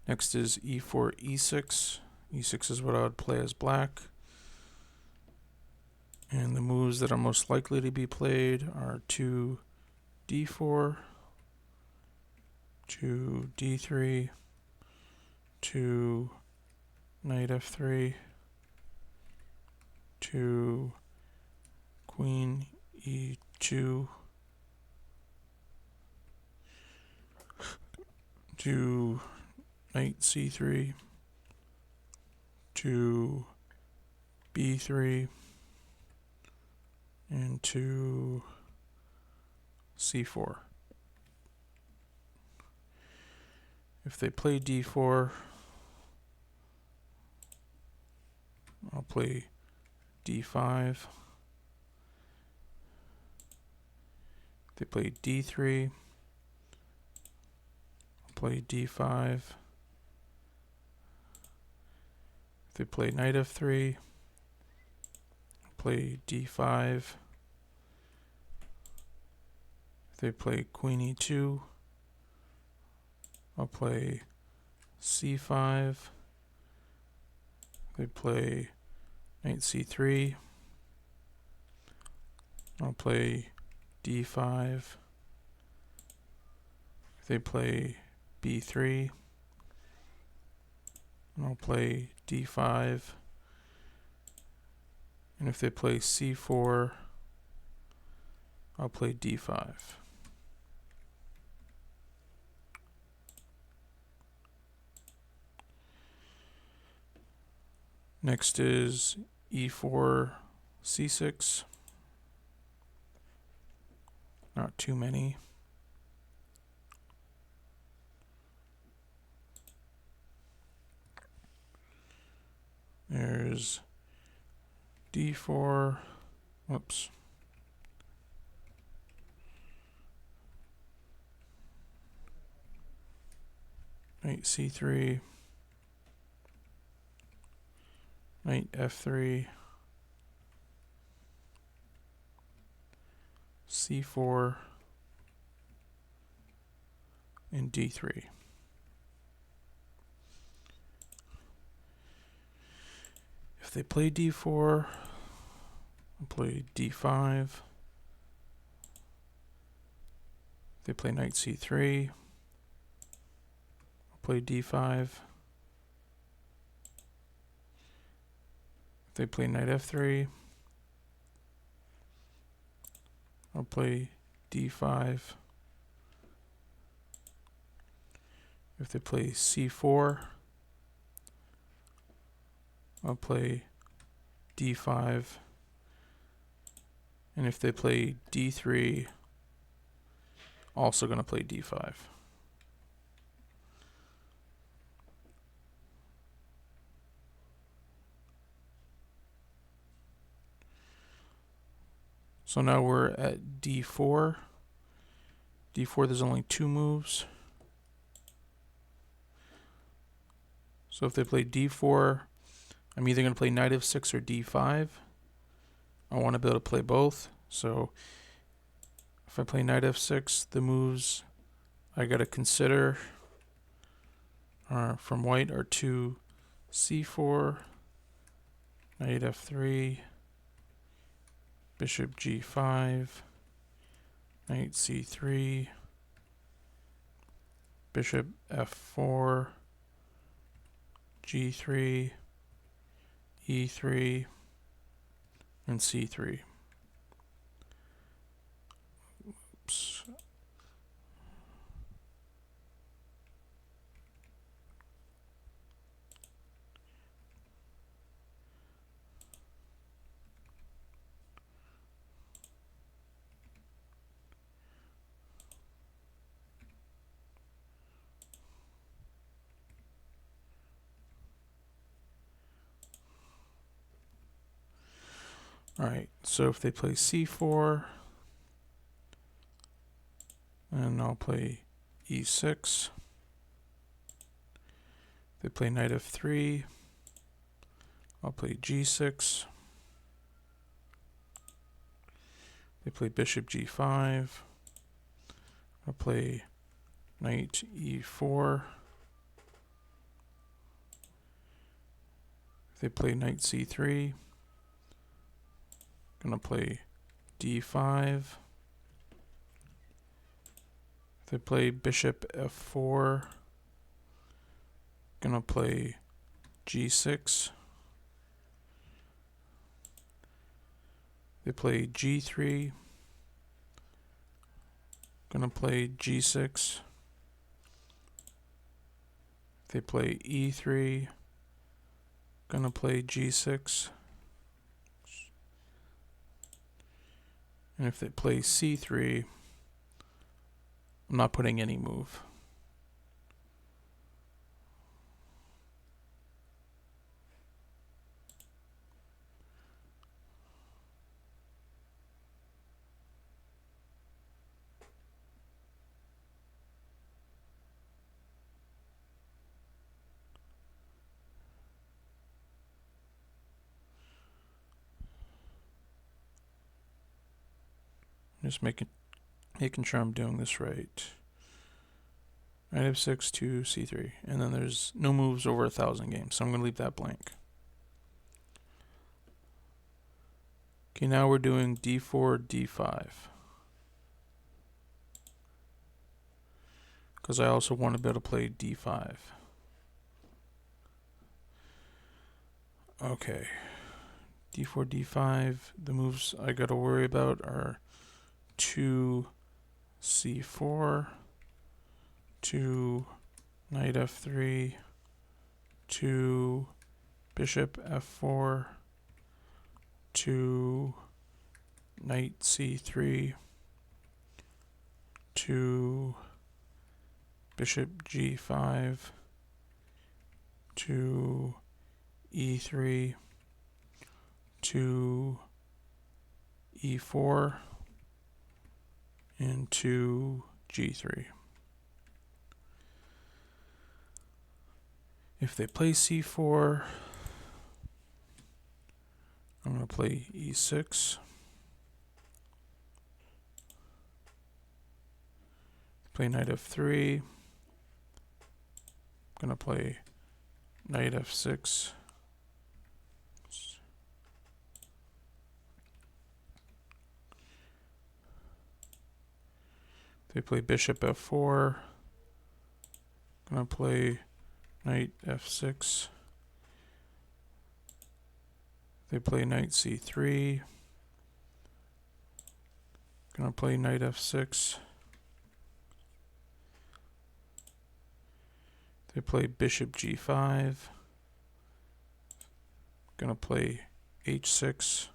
Next is e4, e6. e6 is what I would play as black. And the moves that are most likely to be played are 2 d4, 2 d3, 2 knight f3, 2 queen e2, 2 knight c3, 2 b3, and 2 c4. If they play d4, I'll play d5. If they play d3, I'll play d5. If they play knight f3, I'll play d5. If they play queen e2, I'll play c5. If they play knight c3, I'll play d5. If they play b3, I'll play d5. And if they play c4, I'll play d5. Next is e4, c6. Not too many. There's d4, whoops. Knight c3, knight f3, c4, and d3. If they play d4, I'll play d5. If they play knight c3, I'll play d5. If they play knight f3, I'll play d5. If they play c4, I'll play d5. And if they play d3, also going to play d5. So now we're at d4. d4, there's only 2 moves. So if they play d4, I'm either going to play knight f6 or d5. I want to be able to play both. So if I play knight f6, the moves I got to consider from white are 2 c4, knight f3, bishop g5, knight c3, bishop f4, g3, e3, and c3. Oops. Alright, so if they play c4, and I'll play e6. If they play knight f3, I'll play g6. They play bishop g5. I'll play knight e4. If they play knight c3, gonna play d5. If they play bishop f4, gonna play g6. They play g3, gonna play g6. If they play e3, gonna play g6. And if they play c3, I'm not putting any move. Just making sure I'm doing this right. Knight f6 to c3, and then there's no moves over 1,000 games, so I'm going to leave that blank. Okay, now we're doing d4, d5. Because I also want to be able to play d5. Okay, d4, d5. The moves I got to worry about are 2 c4, 2 knight f3, 2 bishop f4, 2 knight c3, 2 bishop g5, 2 e3, 2 e4, and 2 g3. If they play c4, I'm going to play e6. Play knight f3. I'm going to play knight f6. They play bishop f4. I'm going to play knight f6. They play knight c3. Gonna play knight f6. They play bishop g5. Gonna play h6.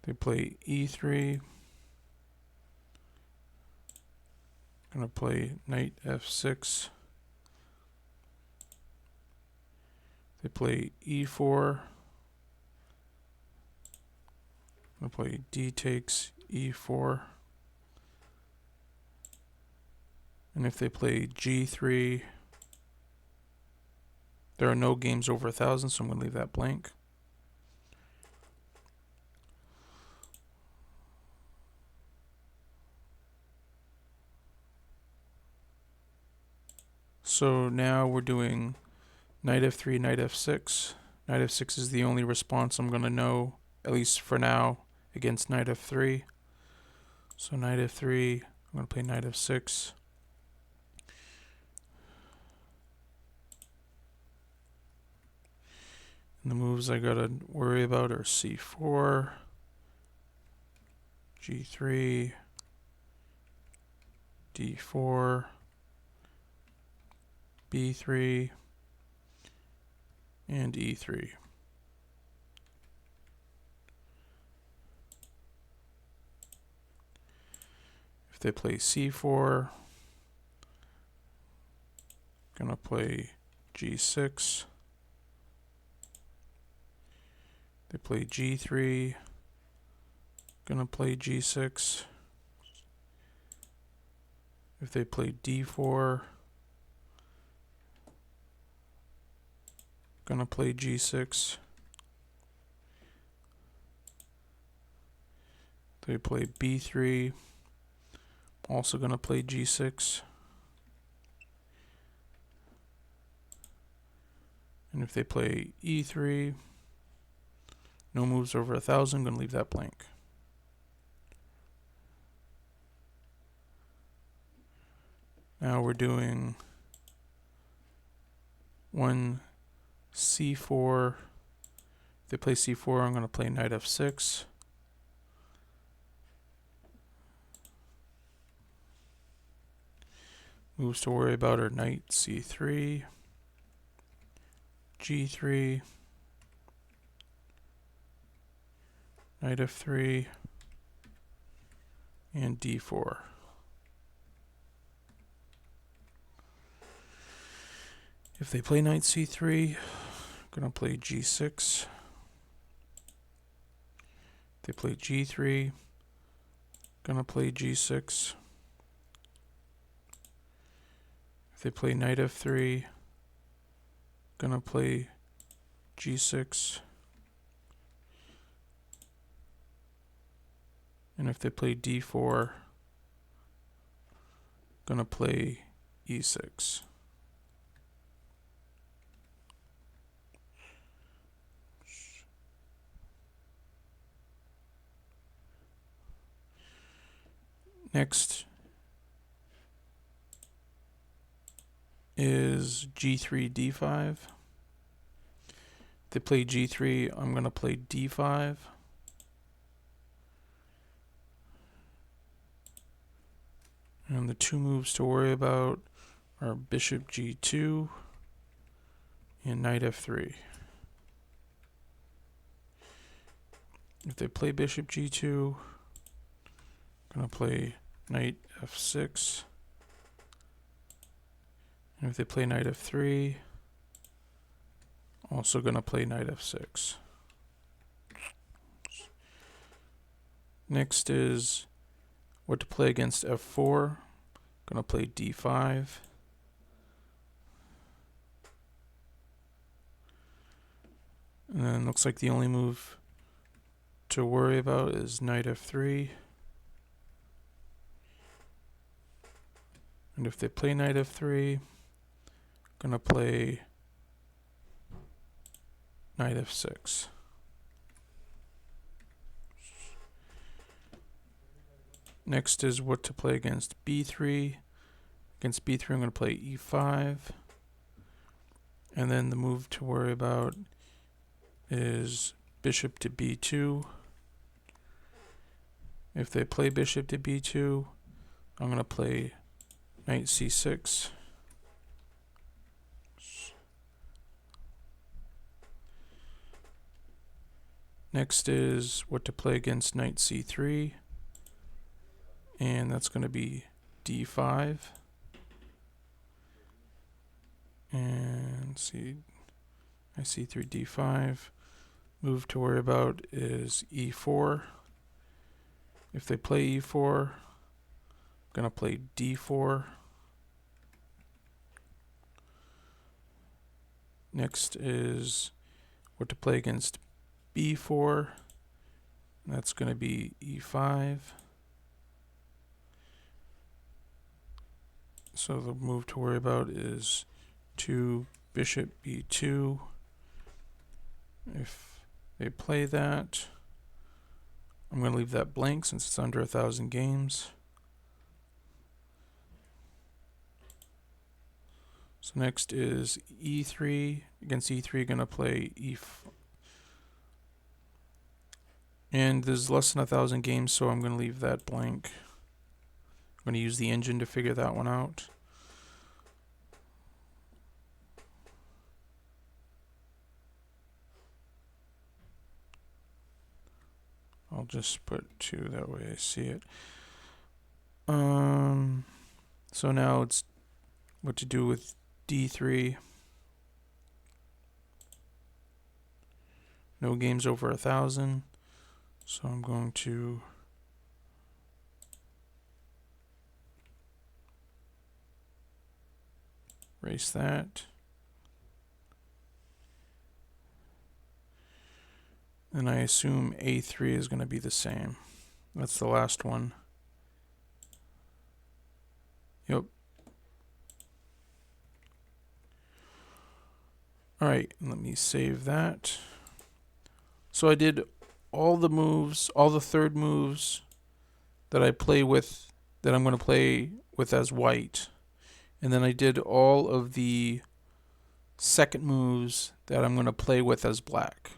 They play e3. Gonna play knight f6. They play e4. Gonna play d takes e4. And if they play g3, there are no games over 1,000, so I'm gonna leave that blank. So now we're doing knight f3, knight f6. Knight f6 is the only response I'm going to know, at least for now, against knight f3. So knight f3, I'm going to play knight f6. And the moves I got to worry about are c4, g3, d4, b3, and e3. If they play c4, gonna play g6. They play g3. Gonna play g6. If they play d4, gonna play g6. They play b3, also gonna play g6. And if they play e3, no moves over 1,000, gonna leave that blank. Now we're doing 1 c4. If they play c4, I'm gonna play knight f6. Moves to worry about are knight c3, g3, knight f3, and d4. If they play knight c3, I'm gonna play g6. If they play g3, gonna play g6. If they play knight f3, gonna play g6. And if they play d4, gonna play e6. Next is g3, d5. If they play g3, I'm gonna play d5. And the two moves to worry about are bishop g2 and knight f3. If they play bishop g2, I'm gonna play knight f6. And if they play knight f3, also gonna play knight f6. Next is what to play against f4. Gonna play d5. And then looks like the only move to worry about is knight f3. And if they play knight f3, gonna play knight f6. Next is what to play against b3. Against b3, I'm going to play e5. And then the move to worry about is bishop to b2. If they play bishop to b2, I'm going to play knight c6. Next is what to play against knight c3. And that's going to be d5. And see, I c3, d5. Move to worry about is e4. If they play e4, I'm going to play d4. Next is what to play against b4. That's going to be e5. So the move to worry about is 2 bishop b2. If they play that, I'm going to leave that blank since it's under 1,000 games. So next is e3. Against e3, going to play e4. And there's less than 1,000 games, so I'm going to leave that blank. I'm going to use the engine to figure that one out. I'll just put 2, that way I see it. So now it's what to do with d3. No games over 1,000. So I'm going to erase that. And I assume A3 is going to be the same. That's the last one. Yep. Alright, let me save that. So I did all the moves, all the third moves that I play with, that I'm going to play with as white. And then I did all of the second moves that I'm going to play with as black.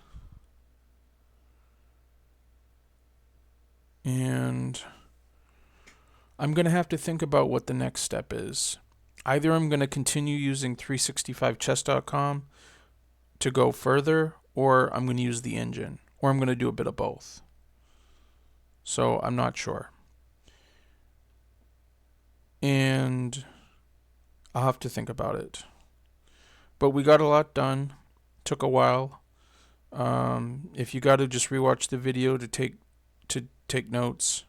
And I'm going to have to think about what the next step is. Either I'm going to continue using 365chess.com to go further, or I'm going to use the engine, or I'm going to do a bit of both. So I'm not sure. And I'll have to think about it. But we got a lot done. Took a while. If you got to just rewatch the video to take notes,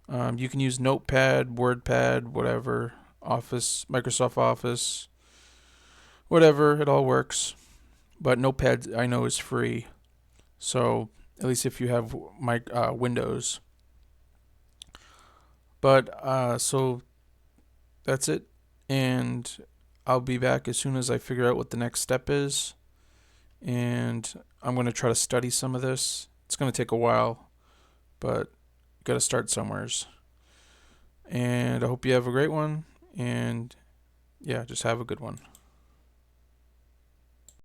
you can use Notepad, WordPad, whatever, Office, Microsoft Office, whatever. It all works. But Notepad, I know, is free. So at least if you have Windows. But so that's it. And I'll be back as soon as I figure out what the next step is. And I'm going to try to study some of this. It's going to take a while, but got to start somewheres. And I hope you have a great one. And yeah, just have a good one.